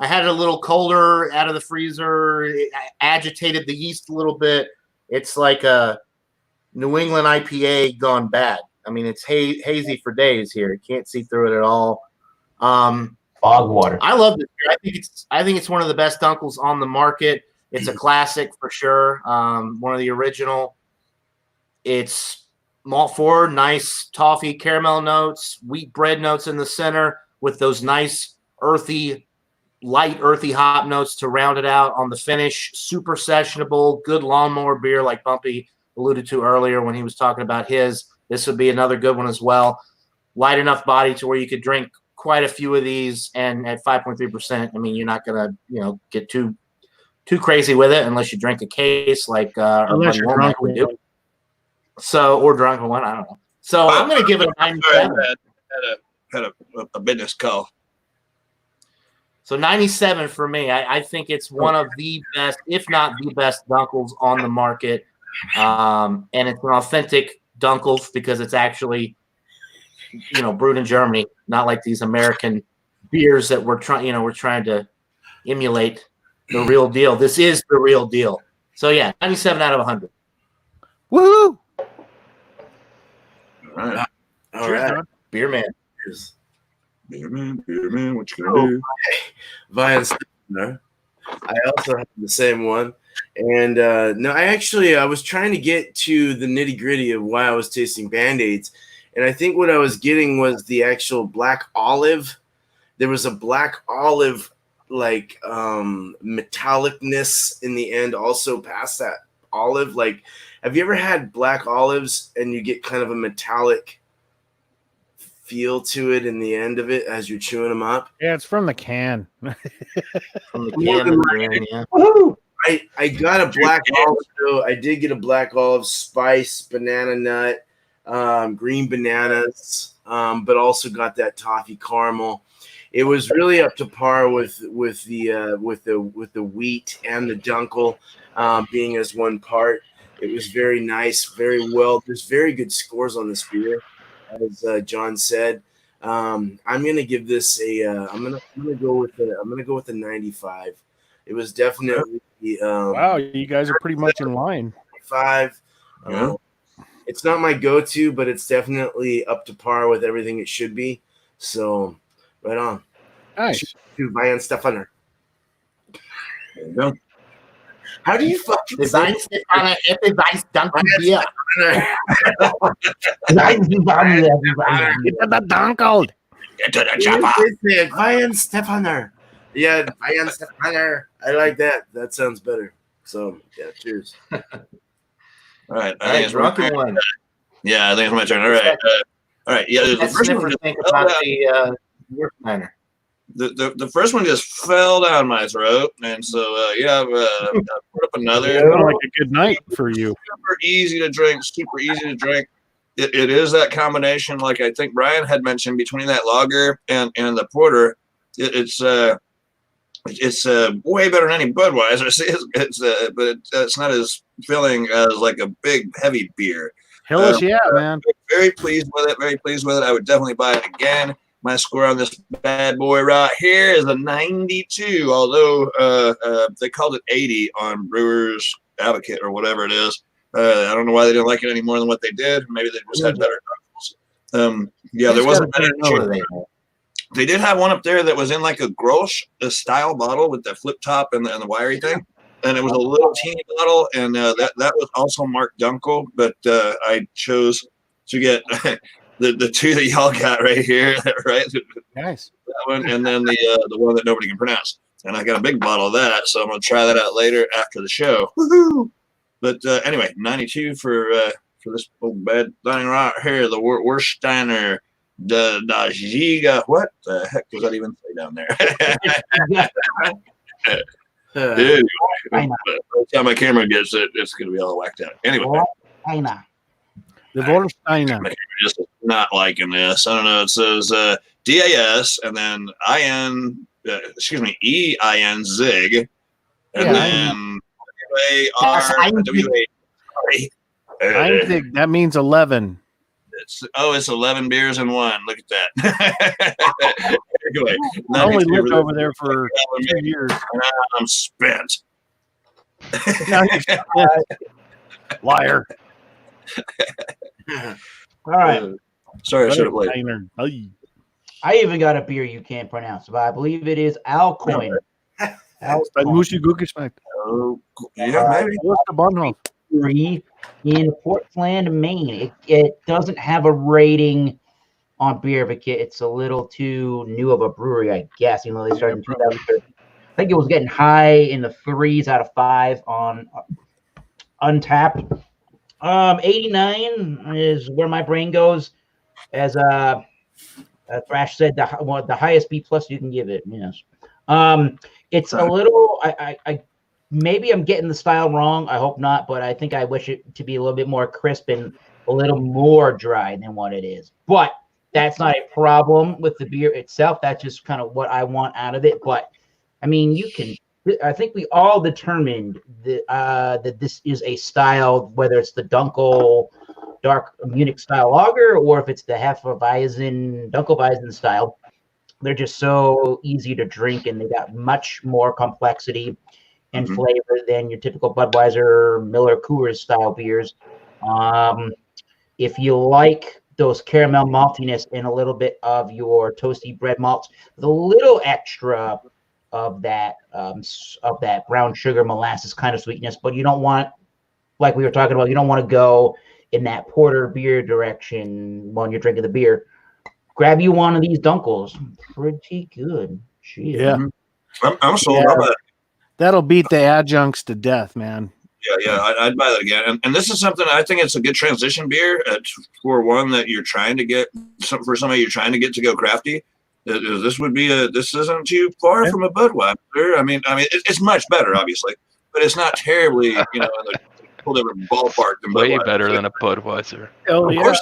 S5: I had it a little colder out of the freezer. I agitated the yeast a little bit. It's like a New England IPA gone bad. I mean, it's hazy for days here. You can't see through it at all.
S3: Fog water.
S5: I love this beer. I think it's one of the best Dunkels on the market. It's a classic for sure. One of the original. It's malt forward, nice toffee caramel notes, wheat bread notes in the center with those nice light earthy hop notes to round it out on the finish. Super sessionable, good lawnmower beer like BuMpY alluded to earlier when he was talking about his. This would be another good one as well. Light enough body to where you could drink quite a few of these, and at 5.3%, I mean, you're not gonna, get too too crazy with it unless you drink a case like our
S1: Unless
S5: buddy
S1: you're
S5: Womack
S1: drunk
S5: would do. So, or drunk on one, I don't know. So I'm going to give it a 97.
S4: Had a business call.
S5: So 97 for me. I think it's one of the best, if not the best, Dunkels on the market. And it's an authentic Dunkels because it's actually, brewed in Germany, not like these American beers that we're trying to emulate the real deal. This is the real deal. So yeah, 97 out of 100.
S1: Woo!
S4: All right.
S6: All
S1: Cheers,
S6: right.
S1: John.
S5: Beer man.
S6: Cheers.
S4: Beer man, what you gonna do?
S6: Vine Stefner. I also have the same one. And no, I was trying to get to the nitty gritty of why I was tasting Band-Aids. And I think what I was getting was the actual black olive. There was a black olive like metallicness in the end also past that olive. Like, have you ever had black olives and you get kind of a metallic feel to it in the end of it as you're chewing them up?
S1: Yeah, it's from the can.
S5: From the can of the brand, yeah.
S6: I got a black olive though. I did get a black olive, spice, banana nut, green bananas, but also got that toffee caramel. It was really up to par with the wheat and the Dunkel being as one part. It was very nice, very well. There's very good scores on this beer, as John said. I'm gonna give this a. I'm gonna go with a 95. It was definitely.
S1: Wow, you guys are pretty much in line.
S6: 5.
S4: Yeah.
S6: It's not my go-to, but it's definitely up to par with everything it should be. So, right on.
S1: Nice.
S6: To Vine Stefner.
S4: There you go.
S6: How do you fucking
S5: The
S6: say
S5: Vine Stefner, it's Weiss Dunkel beer.
S1: Get to the Dunkel.
S4: Get to the
S6: it?
S4: chopper.
S6: Vine Stefner. Yeah, Vine Stefner. I like that. That sounds better. So, yeah, cheers.
S4: All right. I
S5: Hey,
S4: think it's my
S5: drunken
S4: turn.
S5: one.
S4: Yeah, I think it's my turn. All right. All right. Yeah, the
S5: Let's
S4: first one
S5: never
S4: just
S5: think
S4: fell
S5: about
S4: down.
S5: the Wertheiner.
S4: The first one just fell down my throat, and so I put up another.
S1: Sound like a good night for you.
S4: Super easy to drink. Super easy to drink. It is that combination, like I think Brian had mentioned, between that lager and the porter. It's way better than any Budweiser. But it's not as filling as like a big heavy beer.
S1: Hellish, yeah, man.
S4: Very pleased with it. Very pleased with it. I would definitely buy it again. My score on this bad boy right here is a 92, although they called it 80 on Brewers Advocate or whatever it is. I don't know why they didn't like it any more than what they did. Maybe they just had better Dunkels. There wasn't many. They did have one up there that was in like a Grolsch style bottle with the flip top and the wiry thing. And it was a little teeny bottle, and that was also marked Dunkel, but I chose to get the two that y'all got right here, right?
S1: Nice.
S4: That one, and then the one that nobody can pronounce. And I got a big bottle of that, so I'm gonna try that out later after the show. Woohoo! But anyway, 92 for this old bad thing right here, the Wersteiner, the Giga. What the heck does that even say down there? Dude, by the time my camera gets it, it's gonna be all whacked out. Anyway,
S1: The Wolfsteiner.
S4: my camera just not liking this. I don't know. It says DAS and then EIN Zig, and then WARWA.
S1: That means 11.
S4: It's 11 beers in one. Look at that. Anyway,
S1: I only lived over there for 2 years.
S4: I'm spent.
S1: Liar.
S3: All right.
S4: Sorry, I should have played.
S3: I even got a beer you can't pronounce, but I believe it is Alcoin.
S4: Oh, yeah, maybe.
S1: What's the Bonhoff?
S3: In Portland, Maine. It doesn't have a rating on Beer Advocate. It's a little too new of a brewery, I guess. Even though they started in 2013. I think it was getting high in the 3s out of 5 on Untapped. 89 is where my brain goes. As Thrash said, the highest B+ you can give it. Yes. It's a little. maybe I'm getting the style wrong. I hope not, but I think I wish it to be a little bit more crisp and a little more dry than what it is. But that's not a problem with the beer itself. That's just kind of what I want out of it. But I mean, I think we all determined that this is a style, whether it's the Dunkel dark Munich style lager or if it's the Dunkel-Weizen style. They're just so easy to drink, and they got much more complexity and flavor than your typical Budweiser, Miller, Coors style beers. If you like those caramel maltiness and a little bit of your toasty bread malts, with a little extra of that brown sugar molasses kind of sweetness, but you don't want, like we were talking about, you don't want to go in that porter beer direction when you're drinking the beer. Grab you one of these Dunkels. Pretty good. Jeez.
S1: Yeah.
S4: I'm sold on that.
S1: That'll beat the adjuncts to death, man.
S4: Yeah, I'd buy that again. And this is something I think it's a good transition beer for one that you're trying to get for somebody you're trying to get to go crafty. This isn't too far from a Budweiser. I mean, it's much better, obviously, but it's not terribly, in the whole different ballpark than
S7: Way
S4: Budweiser.
S7: better than a Budweiser.
S1: Oh,
S4: Of
S1: yeah.
S4: course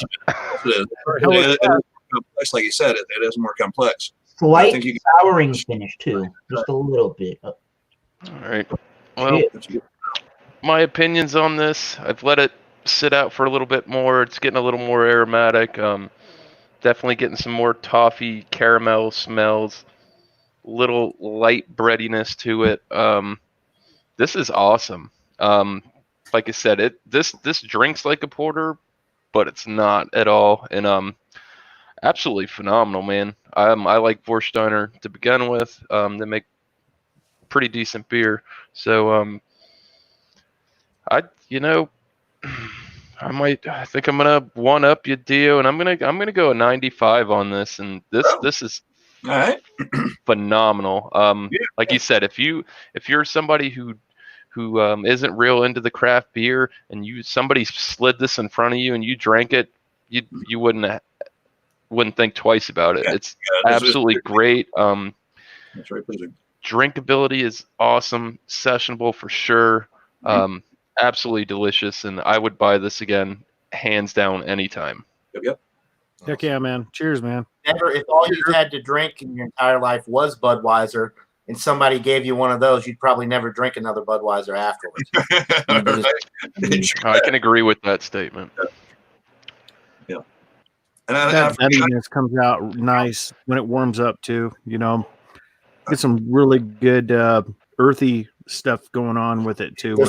S4: it is. It is complex, like you said. It is more complex.
S3: Slight souring finish too, just a little bit.
S7: All right. Well, my opinions on this, I've let it sit out for a little bit more. It's getting a little more aromatic. Definitely getting some more toffee caramel smells. Little light breadiness to it. This is awesome. Like I said, this drinks like a porter, but it's not at all. And absolutely phenomenal, man. I like Vorsteiner to begin with. They make pretty decent beer. So I think I'm gonna one up you, Dio, and I'm gonna go a 95 on this. And this is
S4: All right.
S7: phenomenal. Like you said, if you're somebody who isn't real into the craft beer, and somebody slid this in front of you and you drank it, you wouldn't think twice about it. It's absolutely great.
S4: That's very pleasing.
S7: Drinkability is awesome, sessionable for sure. Absolutely delicious, and I would buy this again, hands down, anytime.
S4: Yep.
S1: Heck yeah, man. Cheers, man.
S5: Never, if all you had to drink in your entire life was Budweiser, and somebody gave you one of those, you'd probably never drink another Budweiser afterwards.
S7: I can agree with that statement.
S4: Yeah. And
S1: That nuttiness comes out nice when it warms up too. Get some really good earthy stuff going on with it too.
S5: The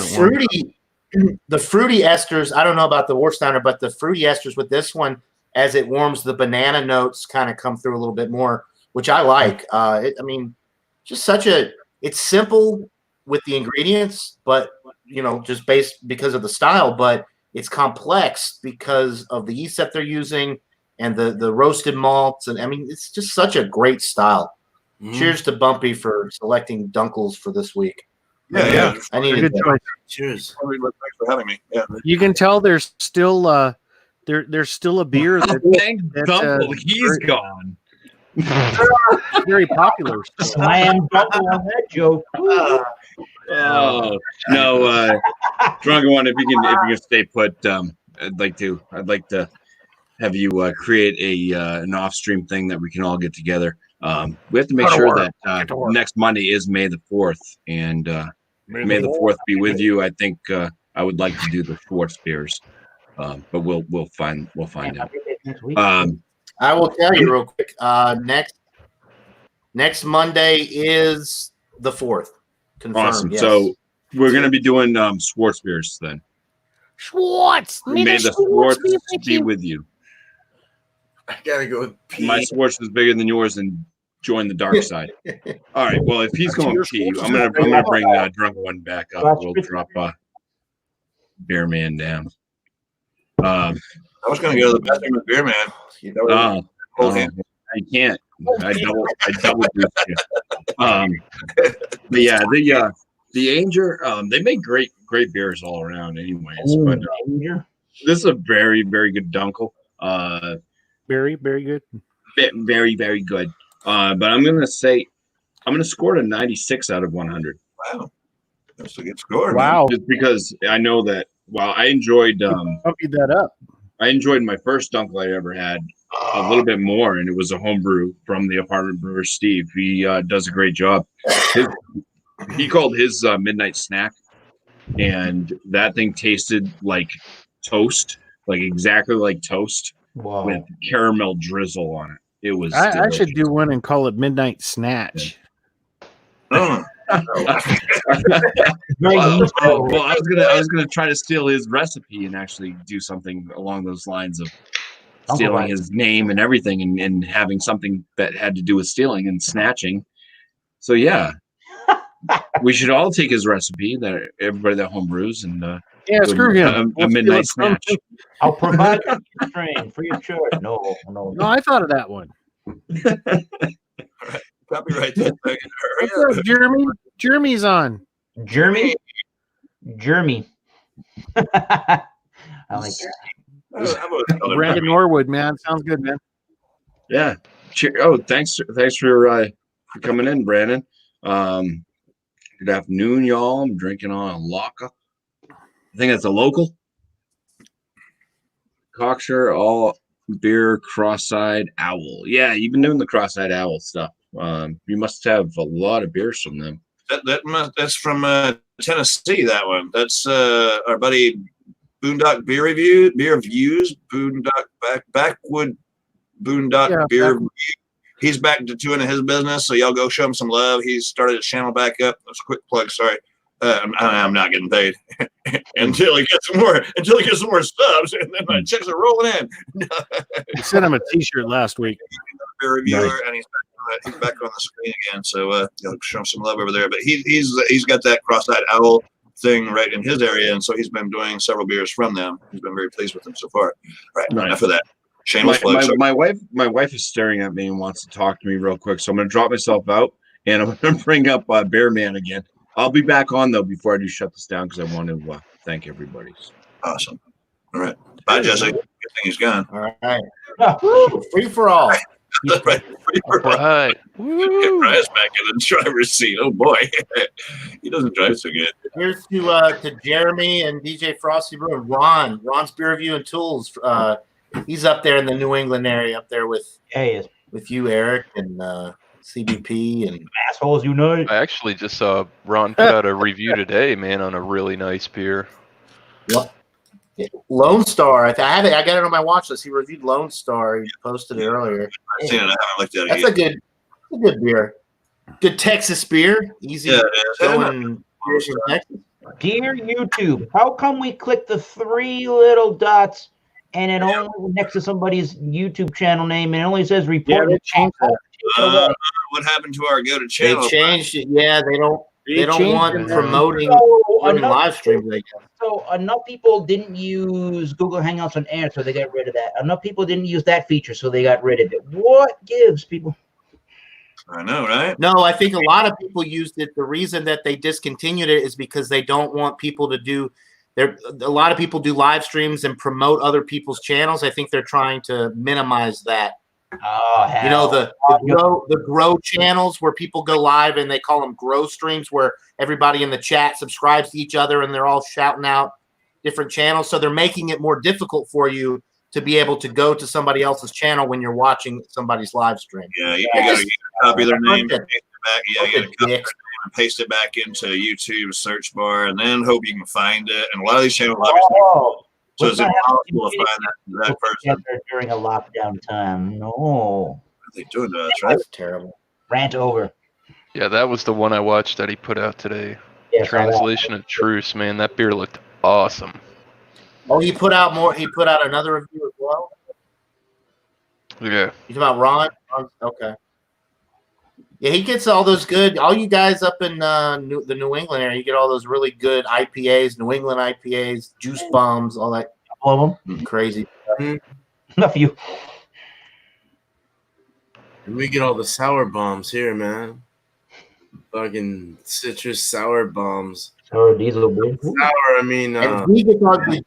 S5: fruity esters. I don't know about the Warsteiner, but the fruity esters with this one, as it warms, the banana notes kind of come through a little bit more, which I like. It's simple with the ingredients, but just based because of the style, but it's complex because of the yeast that they're using and the roasted malts. And I mean, it's just such a great style. Cheers to BuMpY for selecting Dunkels for this week.
S4: Yeah.
S5: I needed
S1: Good choice.
S6: Cheers.
S4: Thanks for having me. Yeah.
S1: You can tell there's still there's still a beer
S2: Thank Dunkel, he's gone.
S1: very popular.
S3: Slam Dunkel on that joke.
S2: Oh no, Drunken One, if you can stay put, I'd like to have you create an off-stream thing that we can all get together. We have to make sure that next Monday is May the 4th, and May the 4th be with you. I think I would like to do the Schwartz beers, but we'll find out.
S5: I will tell you real quick. Next Monday is the 4th. Confirmed.
S2: Awesome.
S5: Yes.
S2: So we're going to be doing Schwartz beers then.
S1: Schwartz.
S2: May the Schwartz be with you.
S6: I gotta go pee.
S2: My Schwartz is bigger than yours, and join the dark side. All right. Well, if he's going to pee, I'm gonna bring Drunken One back up. We'll drop Beer Man down.
S4: I was going to go to the bathroom with Beer Man.
S2: I can't. I double boost you. But yeah, the Anger, they make great beers all around, anyways. But this is a very, very good Dunkel.
S1: Very, very good.
S2: Very, very good. But I'm gonna score it a 96 out of 100.
S4: Wow. That's a good score.
S1: Wow.
S2: Just because I know that. Well, I enjoyed.
S1: Bumpy that up.
S2: I enjoyed my first Dunkel I ever had a little bit more, and it was a home brew from the apartment brewer Steve. He does a great job. He called his midnight snack, and that thing tasted like toast, like exactly like toast
S3: Wow.
S2: with caramel drizzle on it. It was.
S1: I should do one and call it Midnight Snatch.
S4: Oh.
S3: Very useful.
S2: well, I was gonna try to steal his recipe and actually do something along those lines of stealing his name and everything, and having something that had to do with stealing and snatching. So yeah, we should all take his recipe that everybody that homebrews and
S1: Yeah, screw him.
S2: a midnight snatch.
S3: I'll provide the train free of charge. No.
S1: No, I thought of that one.
S4: Copyright that thing. Hurry
S1: What's
S4: up.
S1: up, Jeremy? Jeremy's on.
S3: Jeremy. I like that.
S4: I'm always calling
S1: Brandon Norwood, man. Sounds good, man.
S2: Yeah. Oh, thanks for coming in, Brandon. Good afternoon, y'all. I'm drinking on a Laka. I think that's a local. Cocksure, all beer, cross-eyed owl. Yeah, you've been doing the cross-eyed owl stuff. You must have a lot of beers from them.
S4: That's from Tennessee. That one. That's our buddy Boondock Beer Reviews. Boondock Backwood Boondock Beer Review. He's back to doing his business, so y'all go show him some love. He's started his channel back up. That's a quick plug. Sorry, I'm not getting paid until he gets some more subs, and then my checks are rolling in.
S1: I sent him a T-shirt last week.
S4: Beer reviewer, and he's back on the screen again. So show him some love over there. But he's got that cross-eyed owl thing right in his area, and so he's been doing several beers from them. He's been very pleased with them so far. All right, enough of that. Shameless plug.
S2: My wife is staring at me and wants to talk to me real quick, so I'm going to drop myself out and I'm going to bring up Bear Man again. I'll be back on though before I do shut this down because I want to thank everybody.
S4: Awesome. All right, bye, Jesse. Good thing he's gone.
S5: All right. Free for all.
S4: Right.
S7: Right.
S4: Get Bryce back in the driver's seat. Oh boy, he doesn't drive so good.
S5: Here's to Jeremy and DJ Frosty Brew and Ron's Beer Review and Tools. He's up there in the New England area, up there with you, Eric, and CBP and
S3: Assholes Unite.
S7: I actually just saw Ron put out a review today, man, on a really nice beer.
S5: Lone Star. I got it on my watch list. He reviewed Lone Star. He posted it earlier.
S4: I've seen it. I haven't looked at it
S5: That's
S4: yet.
S5: a good beer. Good Texas beer. Easy going beers from Texas.
S3: Dear YouTube, how come we click the three little dots and it only next to somebody's YouTube channel name and it only says report?
S4: What happened to our go to channel?
S5: They changed it. Yeah, they don't want promoting during live streams.
S3: So enough people didn't use Google Hangouts on air, so they got rid of that. Enough people didn't use that feature, so they got rid of it. What gives people?
S4: I know, right?
S5: No, I think a lot of people used it. The reason that they discontinued it is because they don't want people to do. A lot of people do live streams and promote other people's channels. I think they're trying to minimize that.
S3: Oh, hell.
S5: You know, the grow channels where people go live and they call them grow streams, where everybody in the chat subscribes to each other and they're all shouting out different channels. So they're making it more difficult for you to be able to go to somebody else's channel when you're watching somebody's live stream.
S4: Yeah, you got to copy their name, paste it back. Yeah, you got to copy their name and paste it back into YouTube's search bar, and then hope you can find it. And a lot of these channels, so it's impossible to find that person
S3: during a lockdown time. No,
S4: what are they doing to us? Right?
S5: That's terrible.
S3: Rant over.
S7: Yeah, that was the one I watched that he put out today.
S3: Yeah,
S7: Translation of Truce, man. That beer looked awesome.
S5: Oh, he put out more. He put out another review as well.
S7: Yeah.
S5: You talking about Ron? Okay. Yeah, he gets all those good. All you guys up in the New England area, you get all those really good IPAs, New England IPAs, juice bombs, all that.
S3: All of them.
S5: Crazy.
S3: Enough of you.
S6: We get all the sour bombs here, man. Fucking citrus sour bombs.
S3: Sour diesel beer.
S6: Sour, I mean.
S5: And we get all the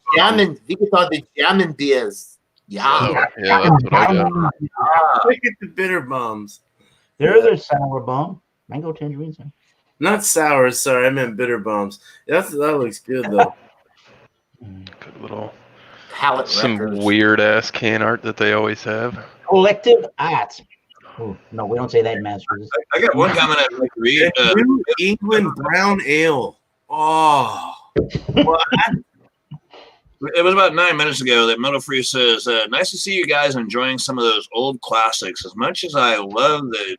S5: jamming beers. Yeah.
S7: Yeah, that's what I got.
S6: Look at the bitter bombs.
S3: There's a sour bomb. Mango tangerine.
S6: Not sour. Sorry, I meant bitter bombs. That looks good though.
S7: Good little,
S5: Palette
S7: some
S5: Records.
S7: weird ass can art that they always have.
S3: Collective art. Oh, no, we don't say that in Massachusetts.
S4: I got one comment I'd like to read.
S6: New England brown ale. Oh, what?
S4: It was about 9 minutes ago that Metal Free says, nice to see you guys enjoying some of those old classics. As much as I love the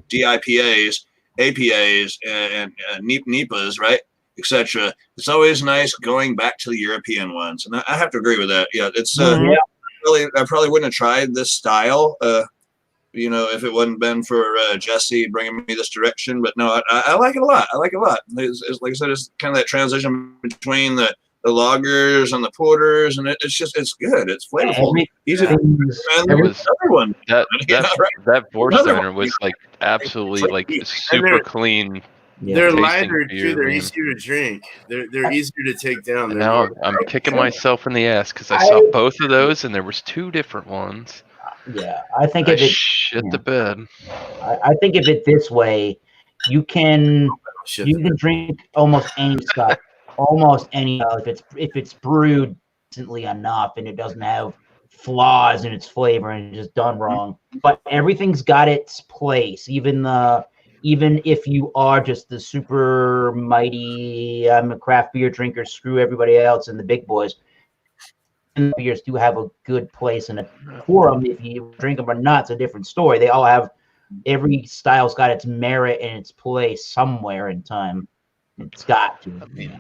S4: DIPAs, APAs, and NEPAs, right, etc., it's always nice going back to the European ones. And I have to agree with that. Yeah, it's really, I probably wouldn't have tried this style, if it wouldn't been for Jesse bringing me this direction. But no, I like it a lot. I like it a lot. It's like I said, it's kind of that transition between the lagers and the porters, and it's good. It's flavorful. Easy to another one.
S7: That
S4: Another
S7: Vorsteiner
S4: one.
S7: was like absolutely like super clean.
S6: They're
S7: tasting
S6: lighter
S7: beer,
S6: too. They're
S7: man.
S6: easier to drink. They're easier to take down.
S7: And now I'm kicking myself in the ass because I saw both of those and there was two different ones.
S3: Yeah, I think
S7: I
S3: if it
S7: shit the bed.
S3: I think of it this way, you can drink almost any stuff, if it's brewed decently enough and it doesn't have flaws in its flavor and it's just done wrong. But everything's got its place. Even if you are just the super mighty, I'm a craft beer drinker, screw everybody else and the big boys. And beers do have a good place in a quorum. If you drink them or not, it's a different story. They all have, every style's got its merit and its place somewhere in time. It's got to.
S7: I mean,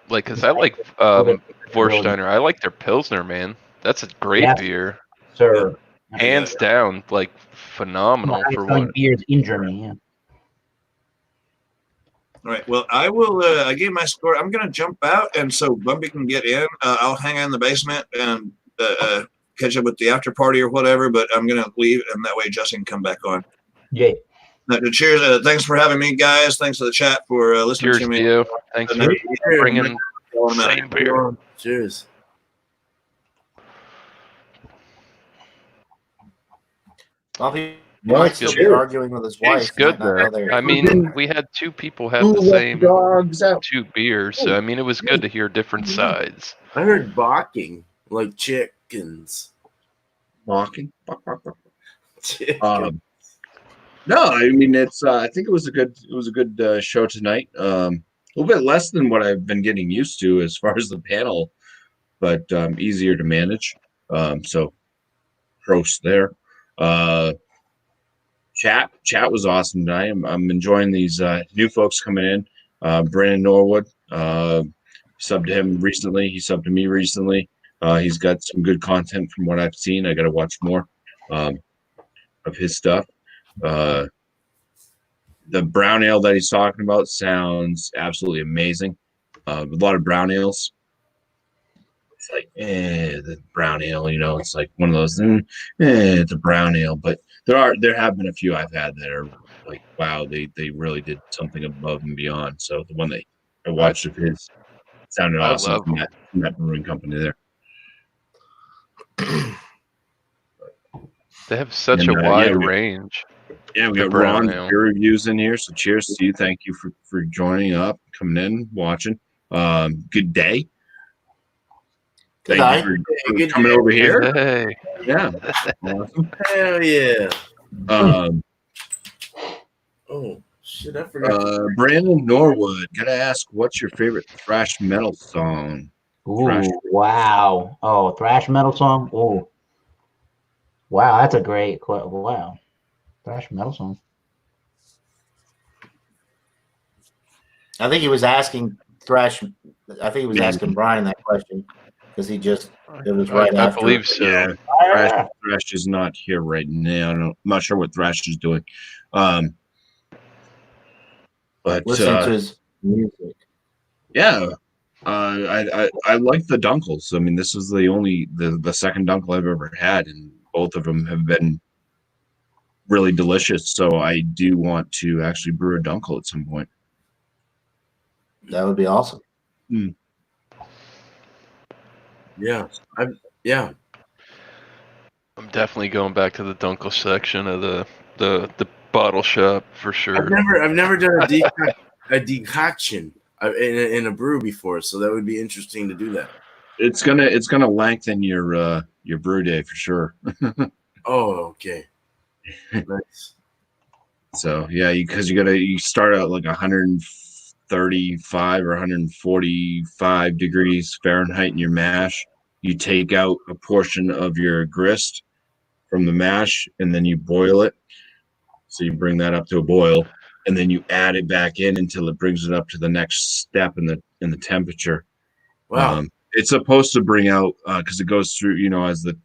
S7: like, cause I like Vorsteiner. I like their Pilsner, man. That's a great beer,
S3: sir.
S7: Hands down, like phenomenal for what
S3: beers in Germany. Yeah.
S4: All right. Well, I will. I gave my score. I'm going to jump out, and so BuMpY can get in. I'll hang out in the basement and catch up with the after party or whatever. But I'm going to leave, and that way Justin can come back on.
S3: Yeah.
S4: Cheers. Thanks for having me, guys. Thanks to the chat for listening
S7: Cheers
S4: to me.
S7: To you. Thanks for bringing same beer.
S6: Cheers.
S5: He might still be arguing with his wife.
S7: It's good though. I mean, we had two people have the same two beers, so I mean, it was good to hear different sides.
S6: I heard barking like chickens.
S2: Barking. No, I mean it's. I think it was a good show tonight. A little bit less than what I've been getting used to as far as the panel, but easier to manage. So, gross there. Chat was awesome tonight. I'm enjoying these new folks coming in. Brandon Norwood, subbed to him recently. He subbed to me recently. He's got some good content from what I've seen. I got to watch more of his stuff. The brown ale that he's talking about sounds absolutely amazing. A lot of brown ales. It's like, the brown ale, it's like one of those, it's a brown ale. But there have been a few I've had that are like, wow, they really did something above and beyond. So the one that I watched of his sounded awesome from that brewing company there.
S7: They have such a wide range.
S2: Yeah, we got Ron beer reviews in here. So cheers to you. Thank you for joining up, coming in, watching. Good day. Thank you for coming over here.
S7: Hey.
S2: Yeah. Awesome.
S6: Hell yeah.
S2: Oh
S6: shit, I forgot.
S2: Brandon Norwood, gotta ask, what's your favorite thrash metal song?
S3: Ooh, wow. Oh, thrash metal song? Ooh. Wow, that's a great wow. Thrash metal song.
S5: I think he was asking asking Brian that question because it was right after.
S7: I believe so.
S2: Yeah. Thrash is not here right now. I'm not sure what Thrash is doing. But
S5: listen to his music.
S2: Yeah. I like the Dunkels. I mean, this is the second Dunkel I've ever had, and both of them have been really delicious. So I do want to actually brew a Dunkel at some point.
S5: That would be awesome.
S6: Yeah. I'm
S7: definitely going back to the Dunkel section of the bottle shop for sure.
S6: I've never done a decaf. a decoction in a brew before, so that would be interesting to do that.
S2: It's gonna lengthen your brew day for sure.
S6: Oh, okay. Nice.
S2: So yeah, because you start out like 135 or 145 degrees Fahrenheit in your mash. You take out a portion of your grist from the mash, and then you boil it. So you bring that up to a boil, and then you add it back in until it brings it up to the next step in the temperature.
S6: Wow.
S2: It's supposed to bring out because it goes through, as a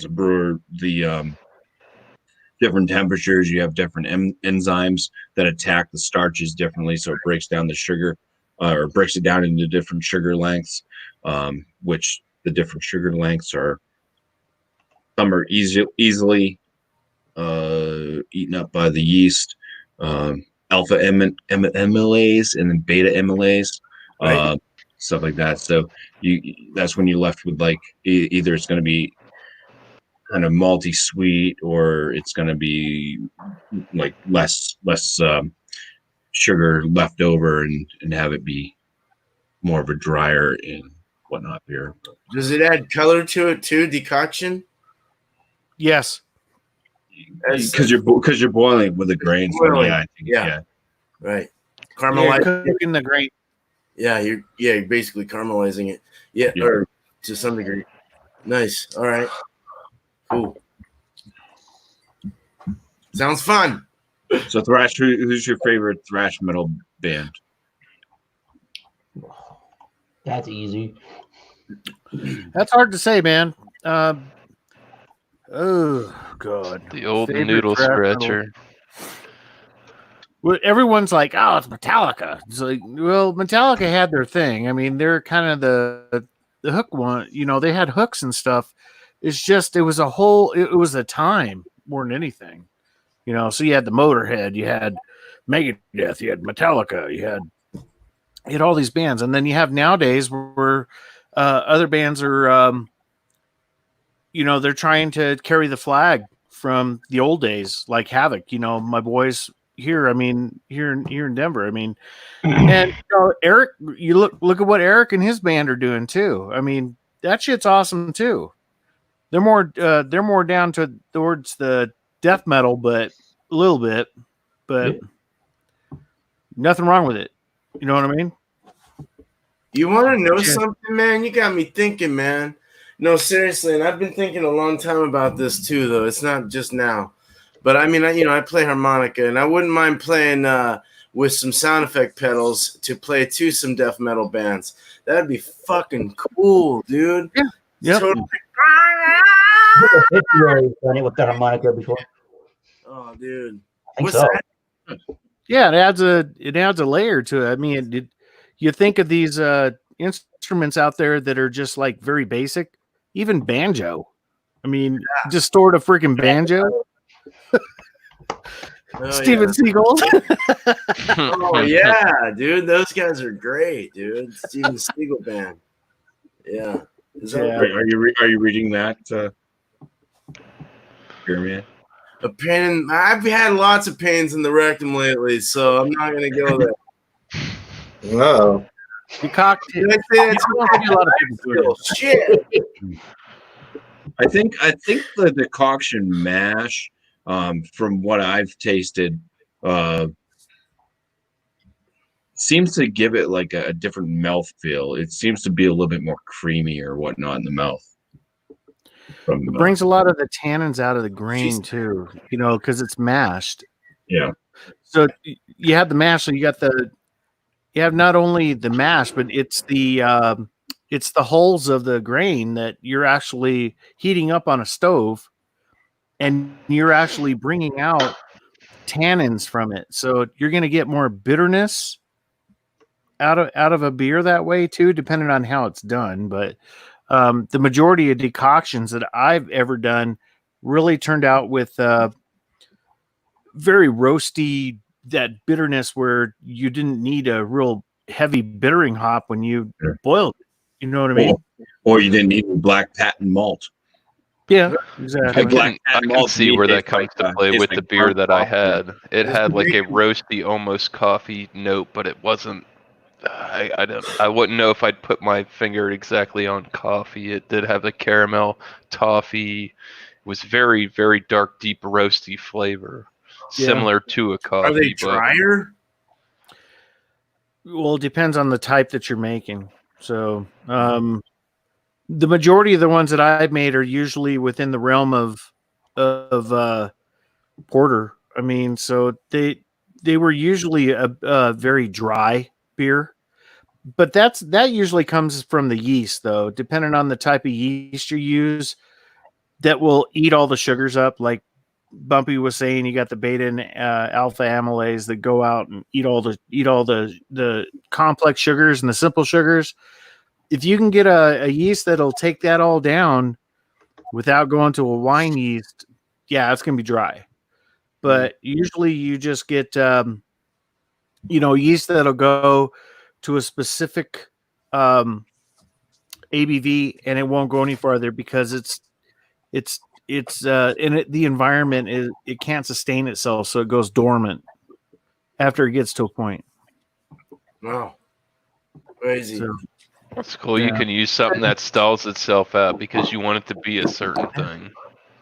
S2: brewer, the different temperatures. You have different enzymes that attack the starches differently, so it breaks down the sugar, or breaks it down into different sugar lengths. Which the different sugar lengths are, some are easily eaten up by the yeast, alpha amylase and then beta amylase,
S6: Right.
S2: stuff like that. So that's when you're left with like either it's going to be kind of malty sweet, or it's going to be like less sugar left over, and have it be more of a drier and whatnot beer.
S6: Does it add color to it too? Decoction?
S1: Yes.
S2: Because you're boiling with the grain. So yeah, I think, yeah.
S6: Right.
S1: You're
S6: Caramelize.
S1: cooking the grain.
S6: Yeah, you're basically caramelizing it. Yeah,
S2: Yeah.
S6: or to some degree. Nice. All right. Cool. Sounds fun.
S2: So thrash, who's your favorite thrash metal band?
S3: That's easy.
S1: That's hard to say, man. Oh God,
S7: The old
S1: Favorite
S7: noodle
S1: thrash metal.
S7: scratcher.
S1: Well, everyone's like, "Oh, it's Metallica." It's like, well, Metallica had their thing. I mean, they're kind of the hook one. They had hooks and stuff. It's just it was a whole. It was a time more than anything. So you had the Motorhead, you had Megadeth, you had Metallica, you had all these bands, and then you have nowadays where other bands are, they're trying to carry the flag from the old days, like Havoc. My boys here. I mean, here in Denver. I mean, and Eric. You look at what Eric and his band are doing too. I mean, that shit's awesome too. They're more down towards the death metal, but a little bit, but nothing wrong with it. You know what I mean?
S6: You want to know something, man? You got me thinking, man. No, seriously, and I've been thinking a long time about this too, though. It's not just now. But I mean, I play harmonica, and I wouldn't mind playing with some sound effect pedals to play to some death metal bands. That'd be fucking cool, dude.
S1: Yeah. Yep.
S6: Totally.
S3: February's done it with the harmonica before.
S6: Oh, dude.
S3: I think
S6: What's
S3: so.
S6: that?
S1: Yeah, it adds a layer to it. I mean, you think of these instruments out there that are just like very basic, even banjo. I mean, just stored a freaking banjo.
S6: Oh,
S1: Steven
S6: yeah.
S1: Seagal.
S6: Oh yeah, dude, those guys are great, dude. Steven Seagal band. Yeah. Is that
S2: Are you reading that, Pyramid?
S6: a pain? I've had lots of pains in the rectum lately, so I'm not gonna go there.
S5: Whoa.
S1: You cocked it.
S6: Did I say that
S1: You don't see a lot of people doing it.
S6: Shit.
S2: I think the decoction mash, from what I've tasted, seems to give it like a different mouth feel. It seems to be a little bit more creamy or whatnot in the mouth.
S1: It brings a lot of the tannins out of the grain too, because it's mashed.
S2: Yeah.
S1: So you have the mash, so you have not only the mash, but it's the hulls of the grain that you're actually heating up on a stove, and you're actually bringing out tannins from it. So you're going to get more bitterness out of a beer that way too, depending on how it's done. But the majority of decoctions that I've ever done really turned out with very roasty, that bitterness where you didn't need a real heavy bittering hop when you boiled it. You know what I mean?
S2: Or you didn't need black patent malt.
S1: Yeah, exactly.
S7: I can see where that comes to play with the beer that I had. It had like a roasty, almost coffee note, but it wasn't. I wouldn't know if I'd put my finger exactly on coffee. It did have a caramel, toffee. It was very, very dark, deep, roasty flavor, similar to a coffee.
S6: Are they drier?
S1: Well, it depends on the type that you're making. So, the majority of the ones that I've made are usually within the realm of porter. I mean, so they were usually a very dry beer, but that usually comes from the yeast, though. Depending on the type of yeast you use, that will eat all the sugars up. Like BuMpY was saying, you got the beta and alpha amylase that go out and eat all the complex sugars and the simple sugars. If you can get a yeast that'll take that all down without going to a wine yeast, yeah, it's gonna be dry. But usually you just get yeast that'll go to a specific ABV and it won't go any farther because the environment it can't sustain itself, so it goes dormant after it gets to a point.
S6: Wow, crazy.
S1: So,
S7: that's cool. Yeah. You can use something that stalls itself out because you want it to be a certain thing.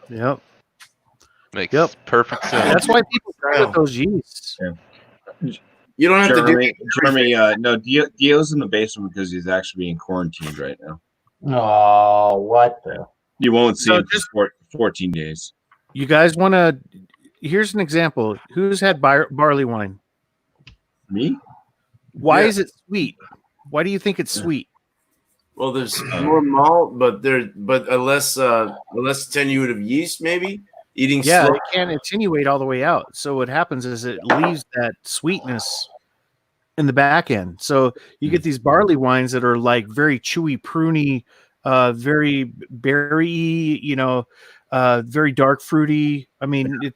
S1: Yep.
S7: Makes perfect sense.
S1: That's why people try with those yeasts.
S2: Yeah.
S6: You don't have to do
S2: Jeremy, no, Dio's in the basement because he's actually being quarantined right now.
S3: Oh, what the?
S2: You won't see him for 14 days.
S1: You guys want to? Here's an example. Who's had barley wine?
S2: Me?
S1: Why is it sweet? Why do you think it's sweet?
S6: Well, there's more malt, but a less attenuate of yeast, maybe eating.
S1: Yeah,
S6: slow.
S1: it can't attenuate all the way out. So what happens is it leaves that sweetness in the back end. So you get these barley wines that are like very chewy, pruny, very berry, very dark fruity. I mean,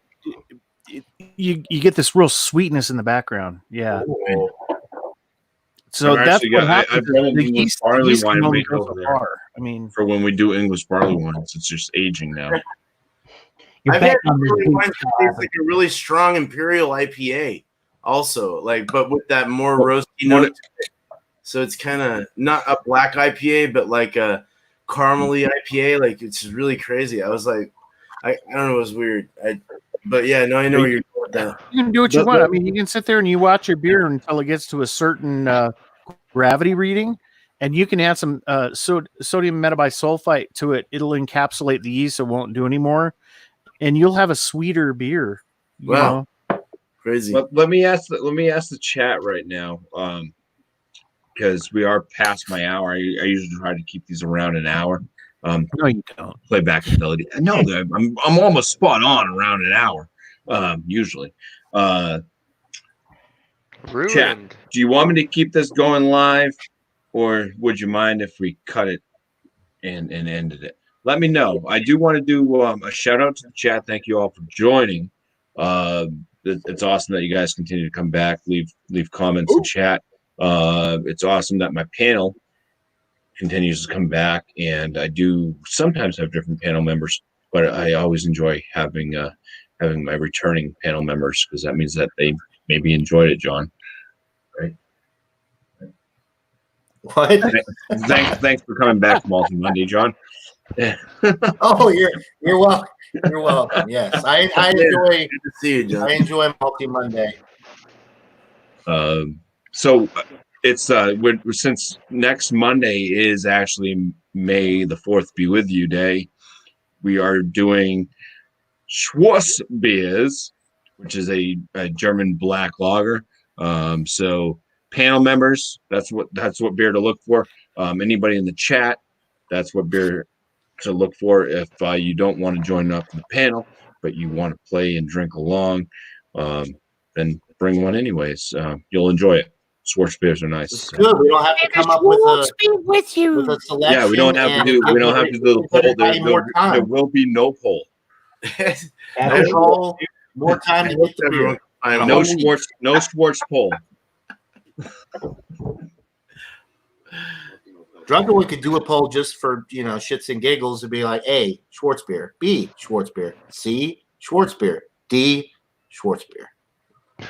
S1: you get this real sweetness in the background. Yeah.
S3: Ooh.
S1: So that's what happens.
S2: I've done
S1: The yeast can only go so
S2: there.
S1: far. I mean,
S2: for when we do English barley wines, it's just aging now.
S6: I've had barley wines that taste like a really strong imperial IPA, also, but with that more roasty note. So it's kind of not a black IPA, but like a caramely IPA. Like it's really crazy. I was like, I don't know, it was weird. But yeah, no, I know where you're going with that.
S1: You can do what you want. I mean, you can sit there and you watch your beer until it gets to a certain gravity reading, and you can add some sodium metabisulfite to it. It'll encapsulate the yeast. It won't do anymore, and you'll have a sweeter beer.
S6: Wow, crazy.
S2: Let me ask the chat right now, because we are past my hour. I usually try to keep these around an hour.
S1: No, you don't.
S2: Playback ability. No, I'm almost spot on around an hour. Usually. Chat, do you want me to keep this going live, or would you mind if we cut it and ended it? Let me know. I do want to do a shout out to the chat. Thank you all for joining. It's awesome that you guys continue to come back, leave comments in chat. It's awesome that my panel continues to come back, and I do sometimes have different panel members, but I always enjoy having my returning panel members because that means that they maybe enjoyed it, John. Right?
S5: What?
S2: Thanks for coming back to Malty Monday, John.
S5: Oh, you're welcome. You're welcome. Yes, I enjoy.
S6: Good to see you, John.
S5: I enjoy Malty Monday.
S2: So it's since next Monday is actually May the 4th Be With You Day, we are doing Schwarzbiers, which is a German black lager. So panel members, that's what beer to look for. Anybody in the chat, that's what beer to look for. If you don't want to join up in the panel, but you want to play and drink along, then bring one anyways. You'll enjoy it. Schwarzbiers are nice.
S5: It's good. We don't have to come up with a selection.
S2: Yeah, we don't have to do the poll. There will be no poll.
S5: More time to get the beer.
S2: No Schwartz poll.
S5: Drunken could do a poll just for shits and giggles to be like A, Schwarzbier, B, Schwarzbier, C, Schwarzbier, D, Schwarzbier.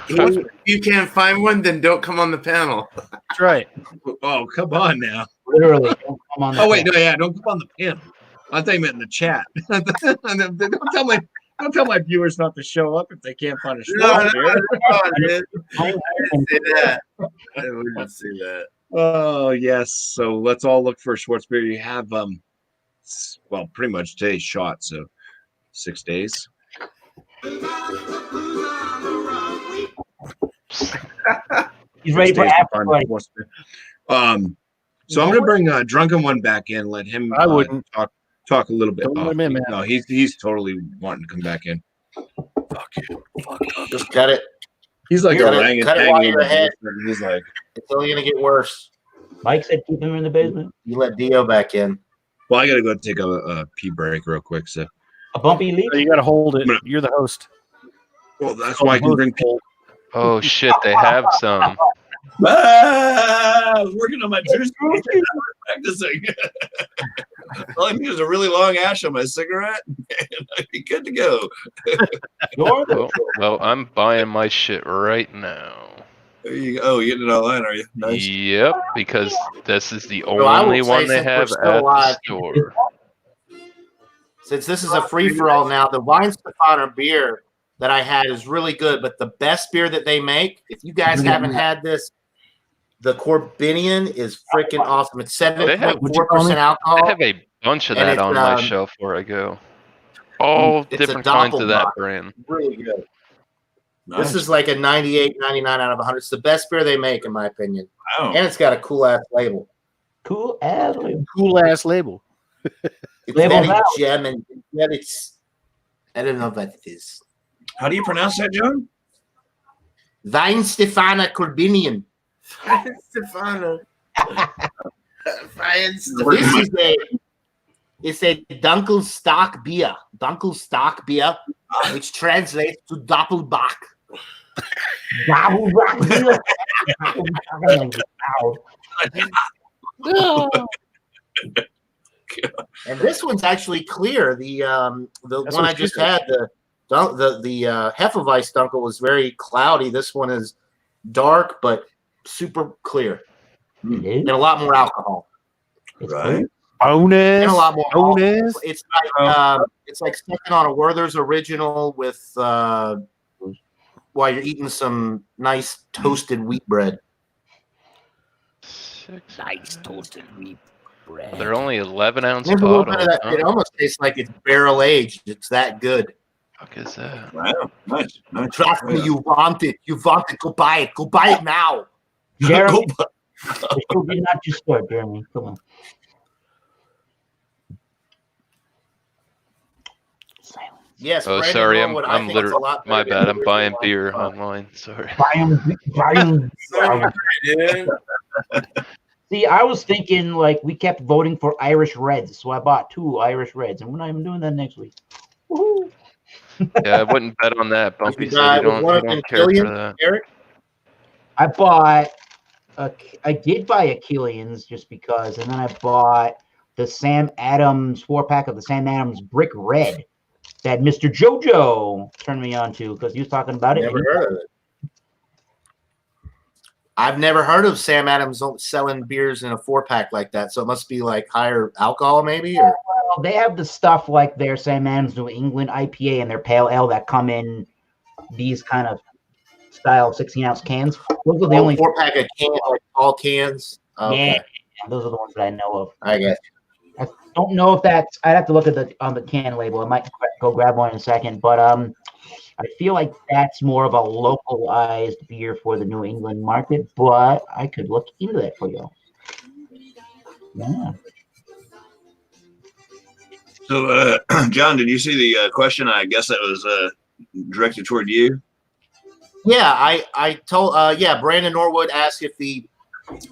S6: If you can't find one, then don't come on the panel.
S1: That's right.
S2: Oh, come on now.
S3: Literally, don't come on.
S2: Oh wait, no, yeah, don't come on the panel. I thought you meant in the chat. Don't tell my viewers not to show up if they can't find a Schwarzbier.
S6: I didn't say that. I wouldn't say that.
S2: Oh yes. So let's all look for a Schwarzbier. You have well, pretty much today's shot, so 6 days.
S3: He's ready for everybody.
S2: So I'm gonna bring Drunken one back in. Let him.
S1: I wouldn't
S2: talk a little bit.
S1: Don't let him in, man.
S2: No, he's totally wanting to come back in.
S1: Fuck you. Fuck you.
S5: Just cut it.
S2: He's like
S5: Cut it while
S2: orangutan.
S5: you're ahead.
S2: He's like,
S5: It's only gonna get worse.
S3: Mike said keep him in the basement.
S5: You let Dio back in.
S2: well, I gotta go take a pee break real quick. So,
S3: A bumpy leap.
S1: You got to hold it. You're the host.
S2: well, that's why I can bring pee.
S7: Oh shit, they have some.
S4: Working on my juice. Practicing. All I need is a really long ash on my cigarette, and I'd be good to go.
S7: Well, I'm buying my shit right now.
S4: There you go. Oh, you're getting it online, are you? Nice.
S7: Yep, because this is the
S5: I will
S7: only
S5: say,
S7: one they
S5: since we're
S7: have
S5: still
S7: at the
S5: alive-
S7: store.
S5: Since this is a free for all now, the Weinstefaner beer that I had is really good. But the best beer that they make, if you guys haven't had this, the Corbinian is freaking awesome. It's 7.4% alcohol.
S7: I have a bunch of
S5: And
S7: that
S5: it's,
S7: on my shelf where I go. All
S5: it's a
S7: different kinds of that
S5: Doppelbock.
S7: brand.
S5: Really good.
S4: Nice.
S5: This is like a 98, 99 out of 100. It's the best beer they make, in my opinion.
S4: Wow.
S5: And it's got a cool ass label.
S3: Cool ass.
S1: Cool ass label.
S5: It's
S3: Label's
S5: very
S3: out.
S5: German. It's I don't know what it is.
S4: How do you pronounce that, John?
S5: Weinstefaner Corbinian.
S6: Stefano.
S5: It's a Dunkel stock beer. Dunkel stock beer, which translates to Doppelbock.
S3: Doppelbock beer.
S5: And this one's actually clear. The
S1: That's
S5: one
S1: what
S5: I
S1: she
S5: just
S1: said.
S5: had, the Hefeweiss Dunkel was very cloudy. This one is dark but super clear and a lot more alcohol.
S4: Right.
S1: Bonus.
S5: And a lot more
S1: Bonus.
S5: It's like second on a Werther's original with while you're eating some nice toasted wheat bread.
S3: Nice toasted wheat bread.
S7: They're only 11-ounce
S5: There's a little bit
S7: bottles.
S5: of that. It almost tastes like it's barrel aged. It's that good.
S7: Fuck is that?
S4: Wow. Nice. Nice.
S5: Trust me, you want it. You want it. Go buy it. Go buy it now.
S3: Jeremy, it still did not just start, Jeremy. Come on. Silence.
S5: Yes.
S7: Oh,
S5: Brandon
S7: sorry,
S5: Norwood, I
S7: I'm
S5: think it's a
S7: literally
S5: lot
S7: my
S5: better
S7: bad.
S5: than
S7: I'm buying
S5: the
S7: beer
S5: original.
S7: online. Sorry.
S3: Brian.
S6: Dude.
S3: See, I was thinking like we kept voting for Irish Reds, so I bought 2 Irish Reds, and we're not even doing that next week. Woohoo!
S7: Yeah, I wouldn't bet on that. Bumpy
S5: Was
S7: said you
S5: one of them
S7: don't care for
S5: Killian,
S7: that.
S5: Eric?
S3: I bought I did buy a Killian's just because, and then I bought the Sam Adams 4-pack of the Sam Adams Brick Red that Mr. JoJo turned me on to because he was talking about it.
S5: Never heard of it. I've never heard of Sam Adams selling beers in a 4-pack like that. So it must be like higher alcohol, maybe. Or
S3: Well, they have the stuff like their Sam Adams New England IPA and their Pale Ale that come in these kind of style 16-ounce cans. Those are the only
S5: 4-pack of cans, like all cans. Okay.
S3: Yeah, those are the ones that I know of.
S5: I guess.
S3: I don't know if that's. I'd have to look at on the can label. I might go grab one in a second, but I feel like that's more of a localized beer for the New England market. But I could look into that for you. Yeah.
S4: So, John, did you see the question? I guess that was directed toward you.
S5: Yeah, I told Brandon Norwood asked if the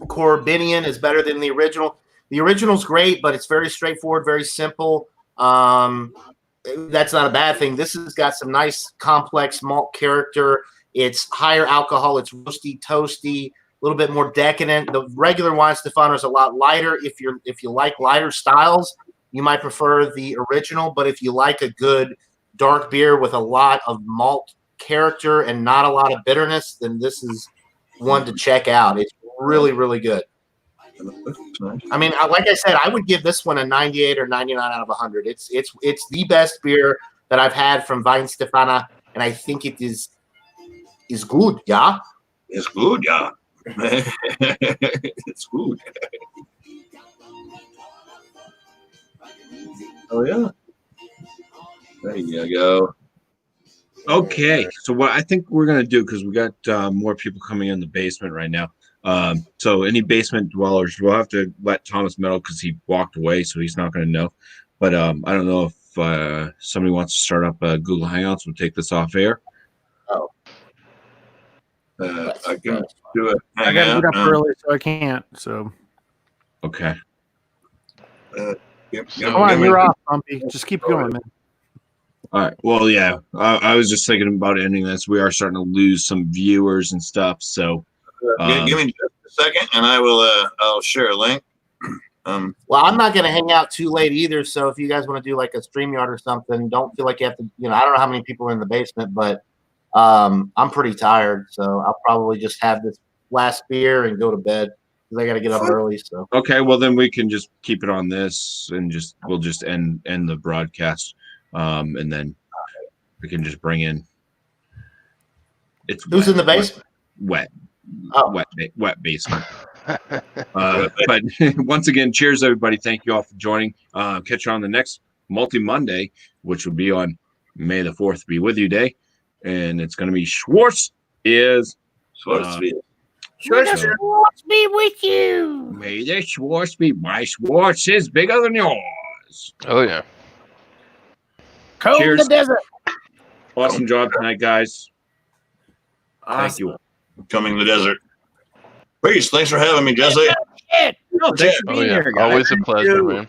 S5: Corbinian is better than the original. The original's great, but it's very straightforward, very simple. That's not a bad thing. This has got some nice complex malt character. It's higher alcohol. It's roasty, toasty. little bit more decadent. The regular Wine Stefano is a lot lighter. If you like lighter styles, you might prefer the original. But if you like a good dark beer with a lot of malt character and not a lot of bitterness, then this is one to check out. It's really, really good. I mean, like I said, I would give this one a 98 or 99 out of 100. It's the best beer that I've had from Wine Stefana, and I think it is good. Yeah,
S4: It's good, yeah. It's good. Oh yeah. There you go.
S2: Okay, so what I think we're gonna do, because we got more people coming in the basement right now. So any basement dwellers, we'll have to let Thomas know because he walked away, so he's not gonna know. But I don't know if somebody wants to start up Google Hangouts. We'll take this off air.
S4: I can do it.
S1: I got to get up early, so I can't. So
S2: Okay.
S1: come on, you're off, BuMpY. Just keep going, man.
S2: All right. Well, yeah. I was just thinking about ending this. We are starting to lose some viewers and stuff. So
S4: give me just a second, and I will. I'll share a link.
S5: Well, I'm not going to hang out too late either. So if you guys want to do like a StreamYard or something, don't feel like you have to. I don't know how many people are in the basement, but I'm pretty tired, so I'll probably just have this last beer and go to bed because I got to get up early. So
S2: okay. Well, then we can just keep it on this and we'll just end the broadcast, and then we can just bring in.
S5: Who's in the basement?
S2: Wet.
S5: Oh.
S2: Wet basement. But once again, cheers, everybody. Thank you all for joining. Catch you on the next Multi Monday, which will be on May the 4th be with you day. And it's going to be Schwartz is.
S4: Schwartz
S1: May the Schwartz be with you.
S2: May the Schwartz be. My Schwartz is bigger than yours.
S7: Oh yeah.
S1: Comb
S2: Cheers.
S1: the desert.
S2: Awesome job tonight, guys. Thank
S6: Awesome.
S2: you.
S4: Coming to the desert. Peace. Thanks for having me, Jesse.
S1: Shit.
S2: No, thanks for
S7: Oh
S2: being
S7: yeah.
S2: here, guys.
S7: Always a pleasure, man.